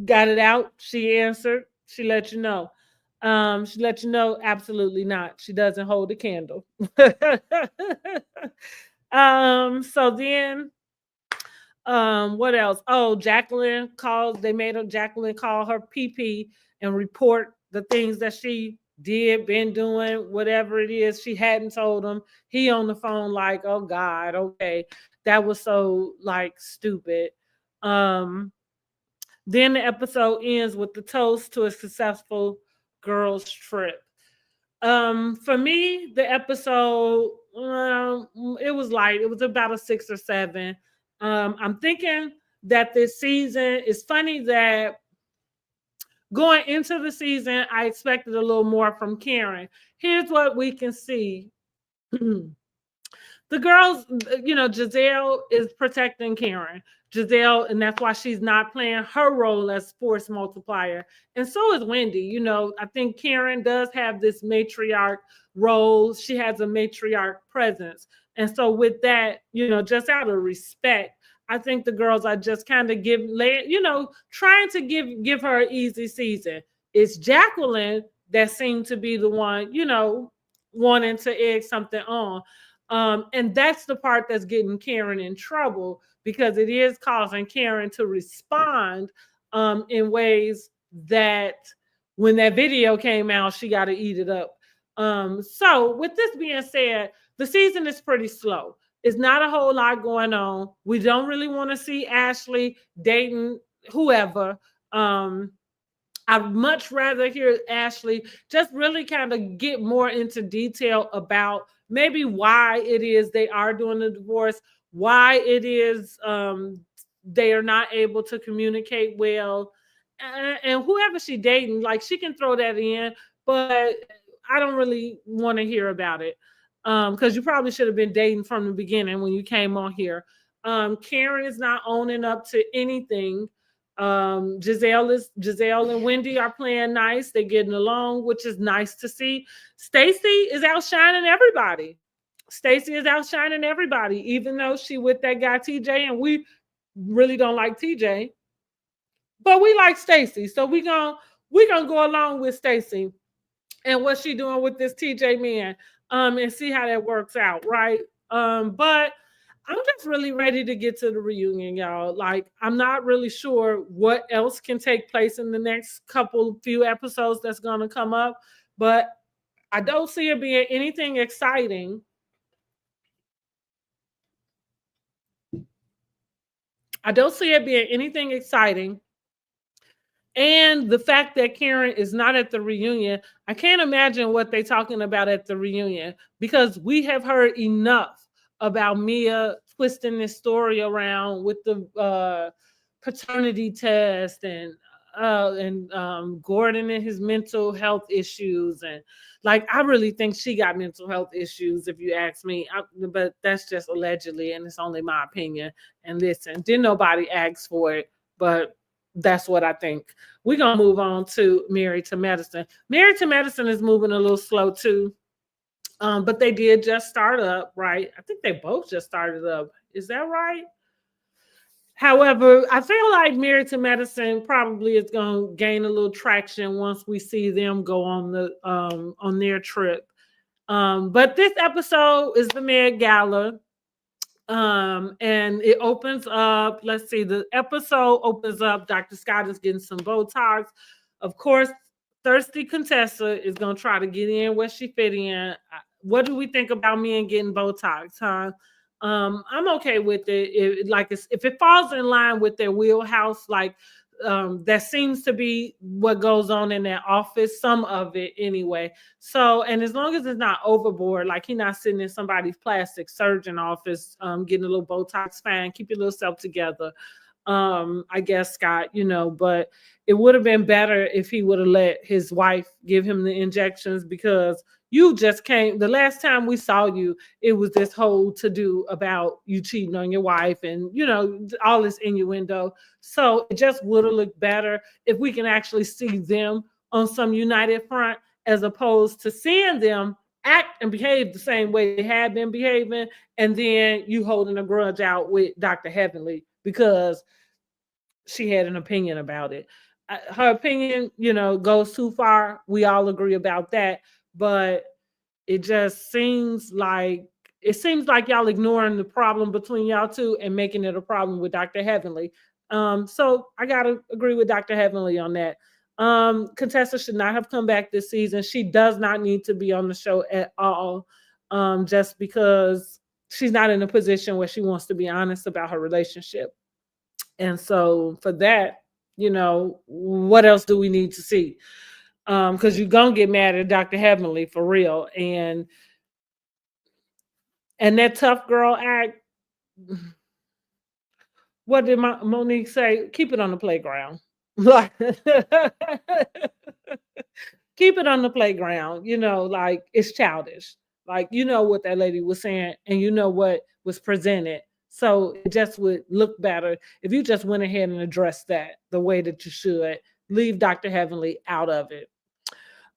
got it out. She answered. She let you know. She let you know absolutely not. She doesn't hold a candle. So then what else? Oh, Jacqueline calls. They made Jacqueline call her PP and report the things that she did, been doing, whatever it is she hadn't told him. He on the phone like, oh God, okay, that was so like stupid. Then the episode ends with the toast to a successful girls trip. For me, the episode, it was light. It was about a 6 or 7. I'm thinking that this season is funny that going into the season, I expected a little more from Karen. Here's what we can see. The girls, Gizelle is protecting Karen. Gizelle, and that's why she's not playing her role as force multiplier. And so is Wendy. I think Karen does have this matriarch role. She has a matriarch presence. And so with that, just out of respect, I think the girls are just kind of trying to give her an easy season. It's Jacqueline that seemed to be the one, wanting to egg something on. And that's the part that's getting Karen in trouble, because it is causing Karen to respond in ways that when that video came out, she got to eat it up. So with this being said, the season is pretty slow. It's not a whole lot going on. We don't really want to see Ashley dating whoever. I'd much rather hear Ashley just really kind of get more into detail about maybe why it is they are doing the divorce, why it is they are not able to communicate well. And whoever she dating, like, she can throw that in, but I don't really want to hear about it, because you probably should have been dating from the beginning when you came on here. Karen is not owning up to anything. Gizelle and Wendy are playing nice. They're getting along, which is nice to see. Stacey is outshining everybody. Even though she with that guy TJ, and we really don't like TJ, but we like Stacey. So we gonna go along with Stacey and what she doing with this TJ man, and see how that works out, right? But I'm just really ready to get to the reunion, y'all. Like, I'm not really sure what else can take place in the next few episodes that's going to come up, but I don't see it being anything exciting. And the fact that Karen is not at the reunion, I can't imagine what they're talking about at the reunion, because we have heard enough about Mia twisting this story around with the paternity test and and Gordon and his mental health issues, and like I really think she got mental health issues, if you ask me. But that's just allegedly, and it's only my opinion. And listen, didn't nobody ask for it, but that's what I think. We're gonna move on to Married to Medicine. Married to Medicine is moving a little slow too. But they did just start up, right? I think they both just started up. Is that right? However, I feel like Married to Medicine probably is going to gain a little traction once we see them go on their trip. But this episode is the Met Gala. And it opens up, let's see, the episode opens up. Dr. Scott is getting some Botox. Of course, thirsty Contessa is going to try to get in where she fit in. What do we think about men getting Botox, huh? I'm okay with it. If it falls in line with their wheelhouse, like that seems to be what goes on in that office, some of it anyway. So, and as long as it's not overboard, like he's not sitting in somebody's plastic surgeon office, getting a little Botox, fine, keep your little self together. I guess, Scott, but it would have been better if he would have let his wife give him the injections, because you just came, the last time we saw you, it was this whole to do about you cheating on your wife and, all this innuendo. So it just would have looked better if we can actually see them on some united front, as opposed to seeing them act and behave the same way they had been behaving, and then you holding a grudge out with Dr. Heavenly because she had an opinion about it. Her opinion, goes too far. We all agree about that. But it just seems like y'all ignoring the problem between y'all two and making it a problem with Dr. Heavenly. So I gotta agree with Dr. Heavenly on that. Contessa should not have come back this season. She does not need to be on the show at all. Just because she's not in a position where she wants to be honest about her relationship. And so for that, what else do we need to see? Because you're gonna get mad at Dr. Heavenly for real. And that tough girl act, what did Monique say? Keep it on the playground. Keep it on the playground, like it's childish. Like, what that lady was saying, and what was presented. So it just would look better if you just went ahead and addressed that the way that you should. Leave Dr. Heavenly out of it.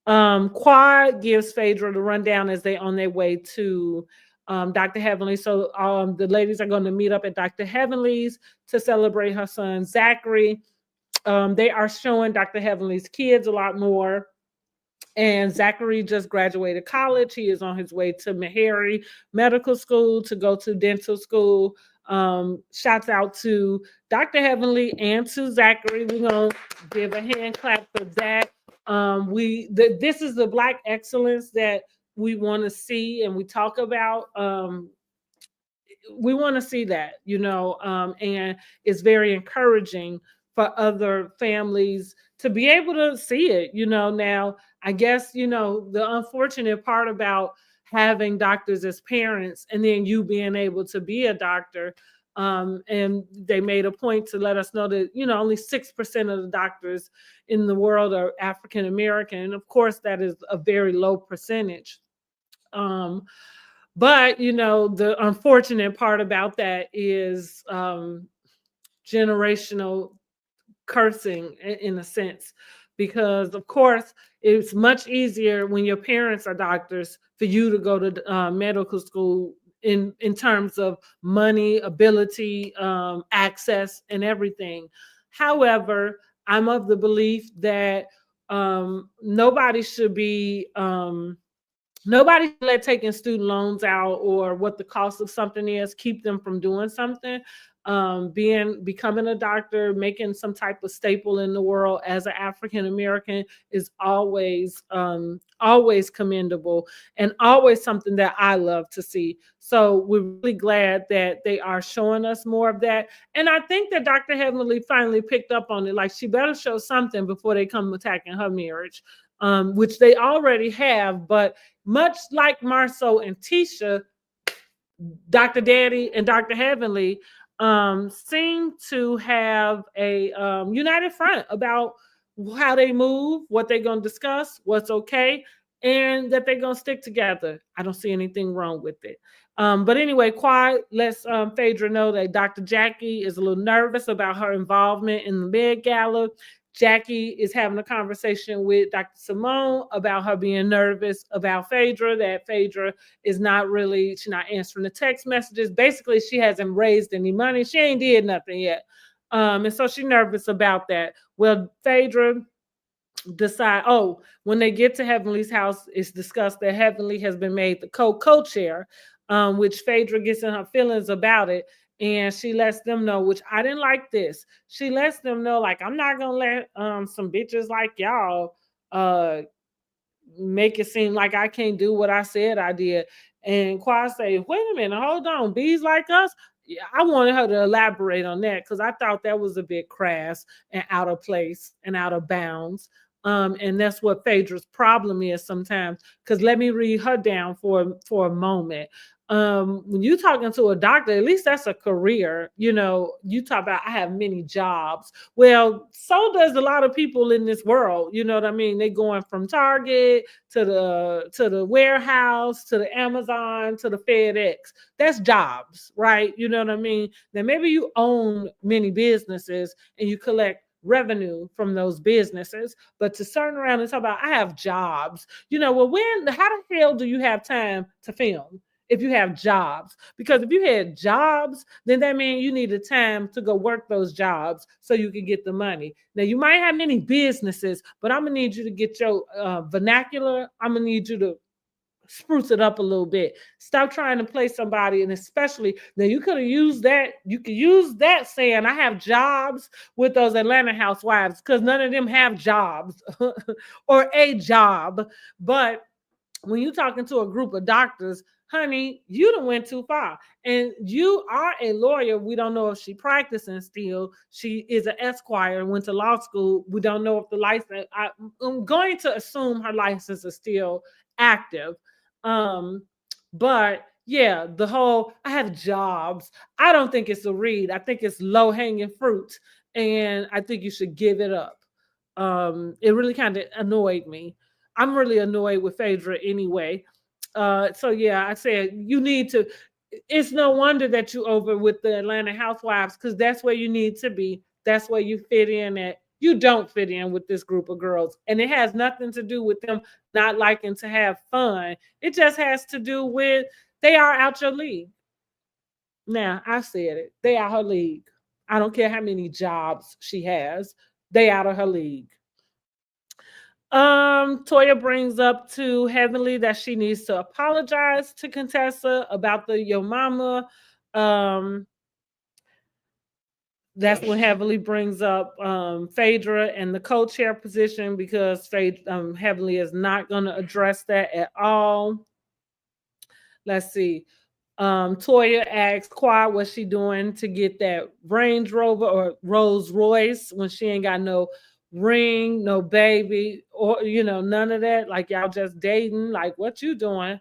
Quad gives Phaedra the rundown as they on their way to Dr. Heavenly. So the ladies are going to meet up at Dr. Heavenly's to celebrate her son Zachary. They are showing Dr. Heavenly's kids a lot more. And Zachary just graduated college. He is on his way to Meharry Medical School to go to dental school. Shouts out to Dr. Heavenly and to Zachary. We're going to give a hand clap for that. This is the Black excellence that we want to see and we talk about. We want to see that, and it's very encouraging for other families to be able to see it. Now I guess, the unfortunate part about having doctors as parents and then you being able to be a doctor, and they made a point to let us know that, only 6% of the doctors in the world are African American. And of course, that is a very low percentage. But, the unfortunate part about that is generational cursing in a sense, because of course it's much easier when your parents are doctors for you to go to medical school in terms of money, ability, access, and everything. However, I'm of the belief that nobody should let taking student loans out or what the cost of something is keep them from doing something. Becoming a doctor, making some type of staple in the world as an African American is always commendable and always something that I love to see. So we're really glad that they are showing us more of that. And I think that Dr. Heavenly finally picked up on it. Like, she better show something before they come attacking her marriage, which they already have. But much like Marceau and Tisha, Dr. Daddy and Dr. Heavenly seem to have a united front about how they move, what they're going to discuss, what's okay, and that they're going to stick together. I don't see anything wrong with it. But anyway, quiet. Let's Phaedra know that Dr. Jackie is a little nervous about her involvement in the Med Gala. Jackie is having a conversation with Dr. Simone about her being nervous about Phaedra, that Phaedra is not really, she's not answering the text messages. Basically, she hasn't raised any money. She ain't did nothing yet. And so she's nervous about that. Well, Phaedra decide, when they get to Heavenly's house, it's discussed that Heavenly has been made the co-chair, which Phaedra gets in her feelings about it. And she lets them know, which I didn't like this. She lets them know, like, I'm not gonna let some bitches like y'all make it seem like I can't do what I said I did. And Quad say, wait a minute, hold on, bees like us? Yeah, I wanted her to elaborate on that because I thought that was a bit crass and out of place and out of bounds. And that's what Phaedra's problem is sometimes. Because let me read her down for a moment. When you're talking to a doctor, at least that's a career. You know, you talk about, I have many jobs. Well, so does a lot of people in this world. You know what I mean? They going from Target to the warehouse, to the Amazon, to the FedEx. That's jobs, right? You know what I mean? Then maybe you own many businesses and you collect revenue from those businesses, but to turn around and talk about, I have jobs, well, how the hell do you have time to film if you have jobs? Because if you had jobs, then that means you needed time to go work those jobs so you can get the money. Now, you might have many businesses, but I'm gonna need you to get your vernacular. I'm gonna need you to spruce it up a little bit. Stop trying to play somebody. And especially now, you could have used that. You could use that saying, I have jobs with those Atlanta housewives, because none of them have jobs or a job. But when you're talking to a group of doctors, honey, you done went too far. And you are a lawyer. We don't know if she practicing still. She is an Esquire, went to law school. We don't know if the license, I'm going to assume her license is still active. But yeah, the whole, I have jobs, I don't think it's a read. I think it's low-hanging fruit. And I think you should give it up. It really kind of annoyed me. I'm really annoyed with Phaedra anyway. So yeah, I said you need to. It's no wonder that you over with the Atlanta Housewives, because that's where you need to be. That's where you fit in at. You don't fit in with this group of girls, and it has nothing to do with them not liking to have fun. It just has to do with they are out your league. Now, I said it. They out her league. I don't care how many jobs she has. They out of her league. Toya brings up to Heavenly that she needs to apologize to Contessa about the Yo Mama. That's when Heavenly brings up Phaedra and the co-chair position, because Heavenly is not going to address that at all. Let's see. Toya asks Quad what's she doing to get that Range Rover or Rolls Royce when she ain't got no ring, no baby, or none of that. Like, y'all just dating. Like, what you doing?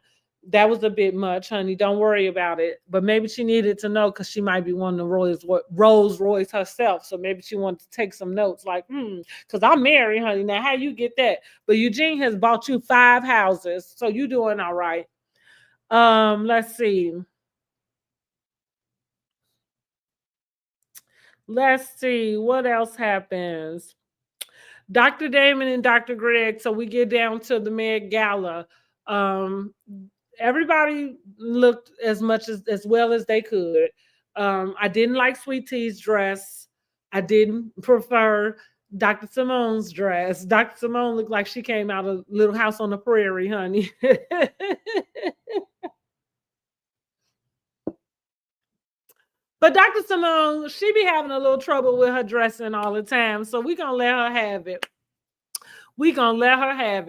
That was a bit much, honey. Don't worry about it. But maybe she needed to know, because she might be wanting the Rolls Royce herself. So maybe she wanted to take some notes, like, because I'm married, honey. Now, how you get that? But Eugene has bought you 5 houses, so you doing all right. Let's see. Let's see what else happens. Dr. Damon and Dr. Greg. So we get down to the Met Gala. Everybody looked as well as they could. I didn't like Sweet Tea's dress. I didn't prefer Dr. Simone's dress. Dr. Simone looked like she came out of Little House on the Prairie, honey. But Dr. Simone, she be having a little trouble with her dressing all the time. So we're going to let her have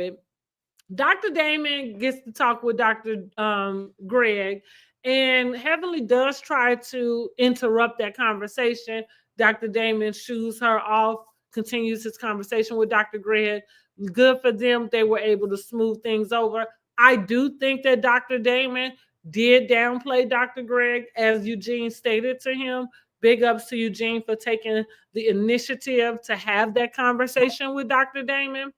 it. Dr. Damon gets to talk with Dr. Greg, and Heavenly does try to interrupt that conversation. Dr. Damon shoos her off, continues his conversation with Dr. Greg. Good for them. They were able to smooth things over. I do think that Dr. Damon did downplay Dr. Greg, as Eugene stated to him. big ups to Eugene for taking the initiative to have that conversation with Dr. Damon.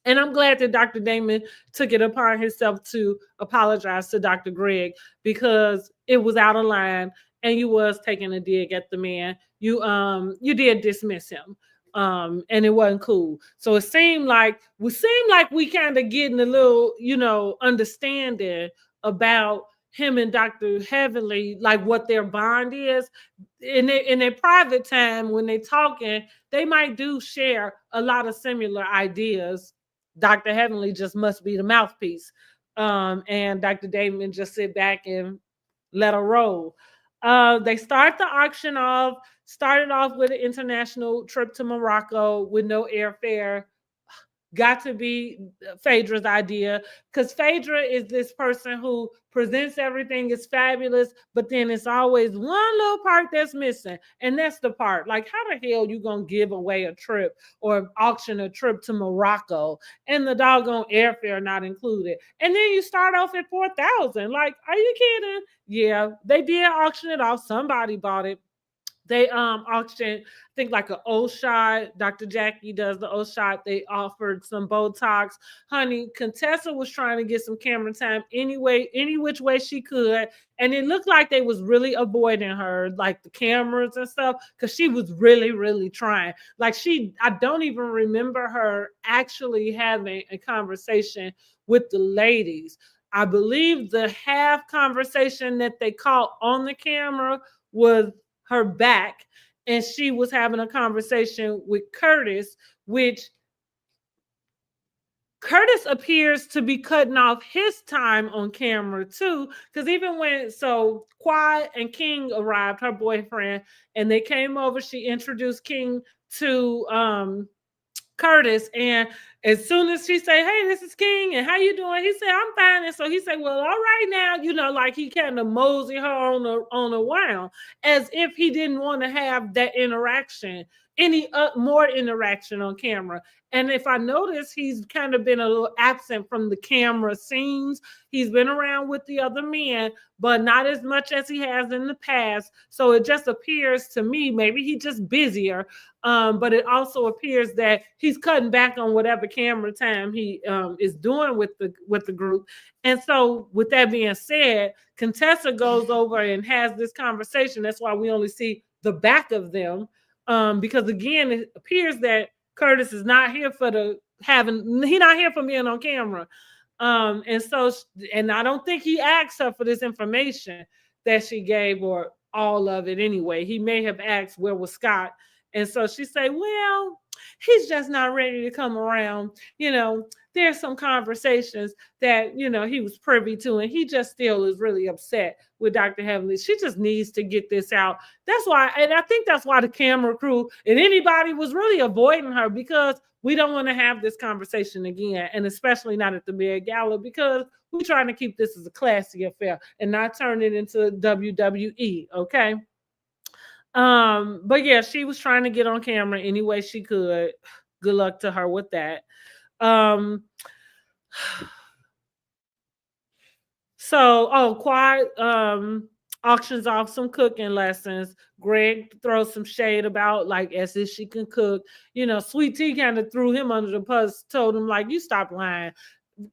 And I'm glad that Dr. Damon took it upon himself to apologize to Dr. Greg, because it was out of line and you was taking a dig at the man. You did dismiss him. And it wasn't cool. So it seemed like we kind of getting a little, understanding about him and Dr. Heavenly, like what their bond is. In their private time when they talking, they might do share a lot of similar ideas. Dr. Heavenly just must be the mouthpiece. And Dr. Damon just sit back and let her roll. They started off with an international trip to Morocco with no airfare. Got to be Phaedra's idea, because Phaedra is this person who presents everything as fabulous, but then it's always one little part that's missing, and that's the part. Like, how the hell you gonna give away a trip or auction a trip to Morocco and the doggone airfare not included? And then you start off at 4,000. Like, are you kidding? Yeah, they did auction it off. Somebody bought it. They auctioned, I think, like an O shot. Dr. Jackie does the O shot. They offered some Botox. Honey, Contessa was trying to get some camera time any which way she could. And it looked like they was really avoiding her, like the cameras and stuff, because she was really, really trying. Like, I don't even remember her actually having a conversation with the ladies. I believe the half conversation that they caught on the camera was her back, and she was having a conversation with Curtis, which Curtis appears to be cutting off his time on camera too, because even when Quad and King arrived, her boyfriend, and they came over, she introduced King to Curtis, and as soon as she say, "Hey, this is King, and how you doing?" He said, "I'm fine." And so he said, "Well, all right now," like he kind of mosey her on around, as if he didn't want to have that interaction, any more interaction on camera. And if I notice, he's kind of been a little absent from the camera scenes. He's been around with the other men, but not as much as he has in the past. So it just appears to me, maybe he's just busier. But it also appears that he's cutting back on whatever camera time he is doing with the group. And so with that being said, Contessa goes over and has this conversation. That's why we only see the back of them. Because again, it appears that Curtis is not here he's not here for being on camera. And I don't think he asked her for this information that she gave, or all of it anyway. He may have asked where was Scott. And so she said, "Well, he's just not ready to come around. There's some conversations that, he was privy to, and he just still is really upset with Dr. Heavenly. She just needs to get this out." That's why, and I think that's why the camera crew and anybody was really avoiding her, because we don't want to have this conversation again, and especially not at the Met Gala, because we're trying to keep this as a classy affair and not turn it into WWE, okay? But yeah, she was trying to get on camera any way she could. Good luck to her with that. Quad auctions off some cooking lessons. Greg throws some shade about, like, as if she can cook. Sweet Tea kind of threw him under the bus, told him, like, "You stop lying."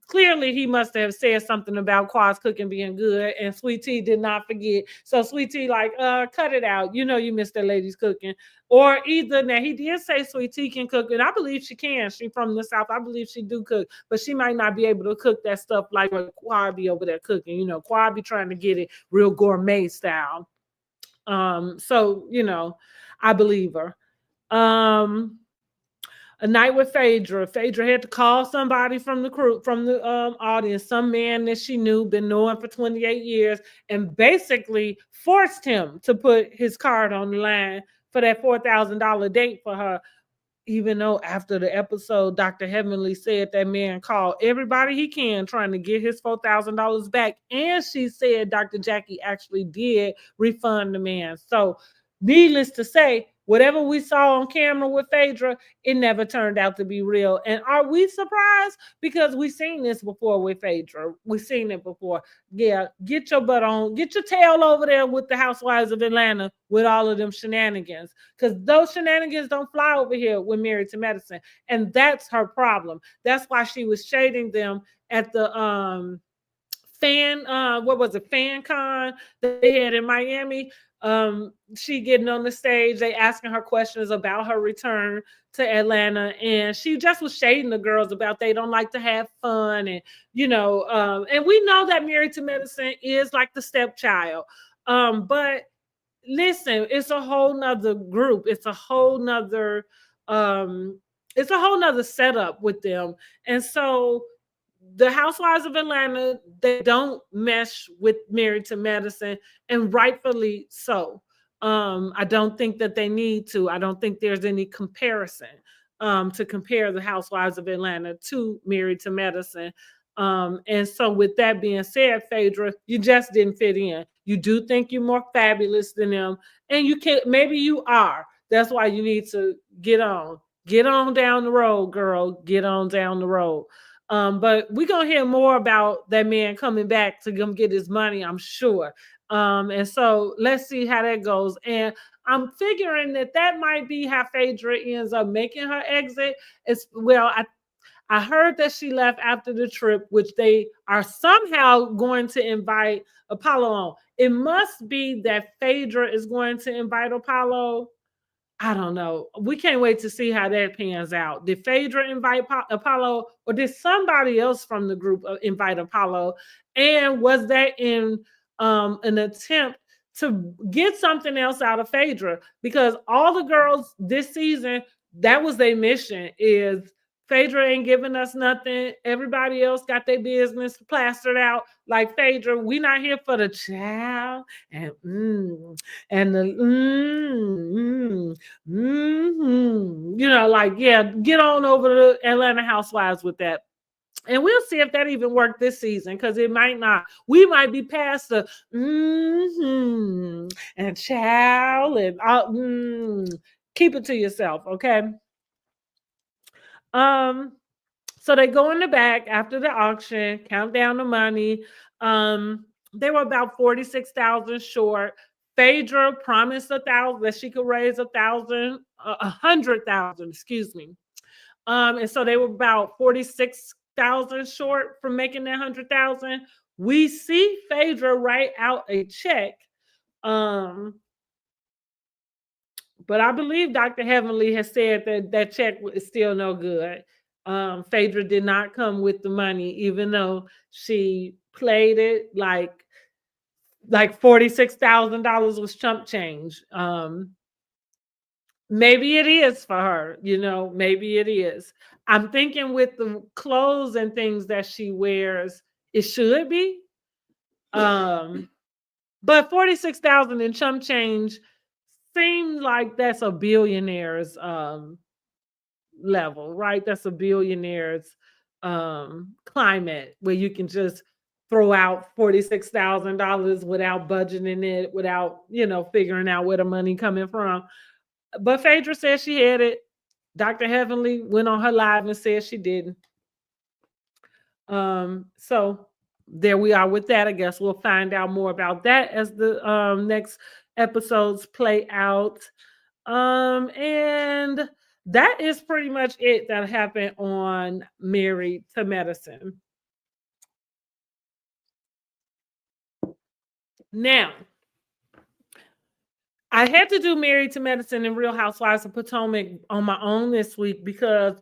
Clearly he must have said something about Quad's cooking being good, and Sweet Tea did not forget. So Sweet Tea cut it out. You missed that lady's cooking. Or either, now he did say Sweet Tea can cook, and I believe she can. She from the South. I believe she do cook, but she might not be able to cook that stuff like what Quad be over there cooking. Quad be trying to get it real gourmet style. I believe her. A night with Phaedra. Phaedra had to call somebody from the crew, from the audience, some man that she knew, been knowing for 28 years, and basically forced him to put his card on the line for that $4,000 date for her. Even though after the episode, Dr. Heavenly said that man called everybody he can trying to get his $4,000 back. And she said Dr. Jackie actually did refund the man. So needless to say, whatever we saw on camera with Phaedra, it never turned out to be real. And are we surprised? Because we've seen this before with Phaedra. We've seen it before. Yeah, get your butt on, get your tail over there with the Housewives of Atlanta with all of them shenanigans. Because those shenanigans don't fly over here with Married to Medicine. And that's her problem. That's why she was shading them at the what was it, fan con that they had in Miami. She getting on the stage, they asking her questions about her return to Atlanta, and she just was shading the girls about they don't like to have fun, and and we know that Married to Medicine is like the stepchild, but listen, it's a whole nother group, it's a whole nother setup with them. And so the Housewives of Atlanta, they don't mesh with Married to Medicine, and rightfully so. I don't think that they need to. I don't think there's any comparison to compare the Housewives of Atlanta to Married to Medicine. And so, with that being said, Phaedra, you just didn't fit in. You do think you're more fabulous than them, and you can, maybe you are. That's why you need to get on down the road, girl. Get on down the road. But we're gonna hear more about that man coming back to come get his money, I'm sure. And so let's see how that goes. And I'm figuring that might be how Phaedra ends up making her exit. It's well, I heard that she left after the trip, which they are somehow going to invite Apollo on. It must be that Phaedra is going to invite Apollo. I don't know. We can't wait to see how that pans out. Did Phaedra invite Apollo, or did somebody else from the group invite Apollo? And was that in an attempt to get something else out of Phaedra? Because all the girls this season, that was their mission, is Phaedra ain't giving us nothing. Everybody else got their business plastered out. Like Phaedra, we not here for the child and the like, yeah, get on over to Atlanta Housewives with that. And we'll see if that even worked this season, because it might not. We might be past the and child and keep it to yourself, okay? So they go in the back after the auction, count down the money. They were about 46,000 short. Phaedra promised 1,000, that she could raise 100,000, excuse me. And so they were about 46,000 short from making that 100,000. We see Phaedra write out a check. But I believe Dr. Heavenly has said that check is still no good. Phaedra did not come with the money, even though she played it like $46,000 was chump change. Maybe it is for her, maybe it is. I'm thinking with the clothes and things that she wears, it should be. But 46,000 in chump change seems like that's a billionaire's level, right? That's a billionaire's climate, where you can just throw out $46,000 without budgeting it, without figuring out where the money coming from. But Phaedra said she had it. Dr. Heavenly went on her live and said she didn't. So there we are with that. I guess we'll find out more about that as the next episodes play out. And that is pretty much it that happened on Married to Medicine. Now, I had to do Married to Medicine and Real Housewives of Potomac on my own this week because,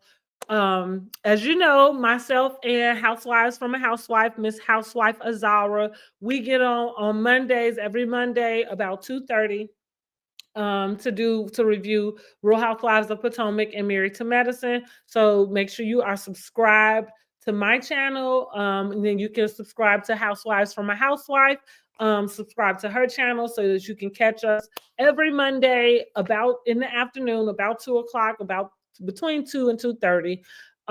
as you know, myself and Housewives from a Housewife, Miss Housewife Azara, we get on Mondays, every Monday about 2:30. To review Real Housewives of Potomac and Married to Medicine. So make sure you are subscribed to my channel. And then you can subscribe to Housewives from a Housewife. Subscribe to her channel so that you can catch us every Monday about in the afternoon, about 2 o'clock, about between 2 and 2:30.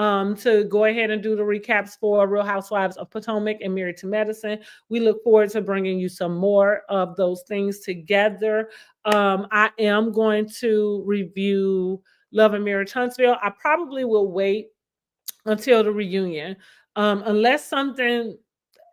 to go ahead and do the recaps for Real Housewives of Potomac and Married to Medicine. We look forward to bringing you some more of those things together. I am going to review Love and Marriage Huntsville. I probably will wait until the reunion, unless something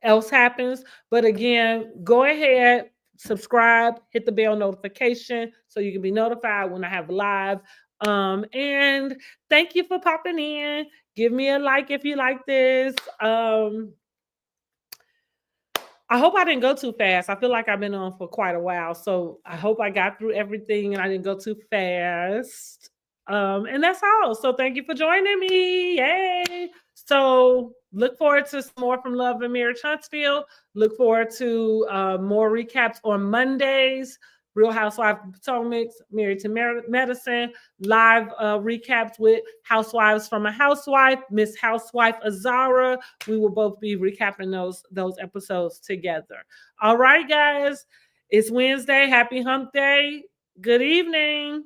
else happens. But again, go ahead, subscribe, hit the bell notification so you can be notified when I have live. And thank you for popping in. Give me a like if you like this. I hope I didn't go too fast. I feel like I've been on for quite a while. So I hope I got through everything and I didn't go too fast. And that's all. So thank you for joining me. Yay. So look forward to some more from Love and Marriage Huntsville. Look forward to more recaps on Mondays. Real Housewife of Potomac, Married to Medicine, live recaps with Housewives from a Housewife, Miss Housewife Azara. We will both be recapping those episodes together. All right, guys. It's Wednesday. Happy Hump Day. Good evening.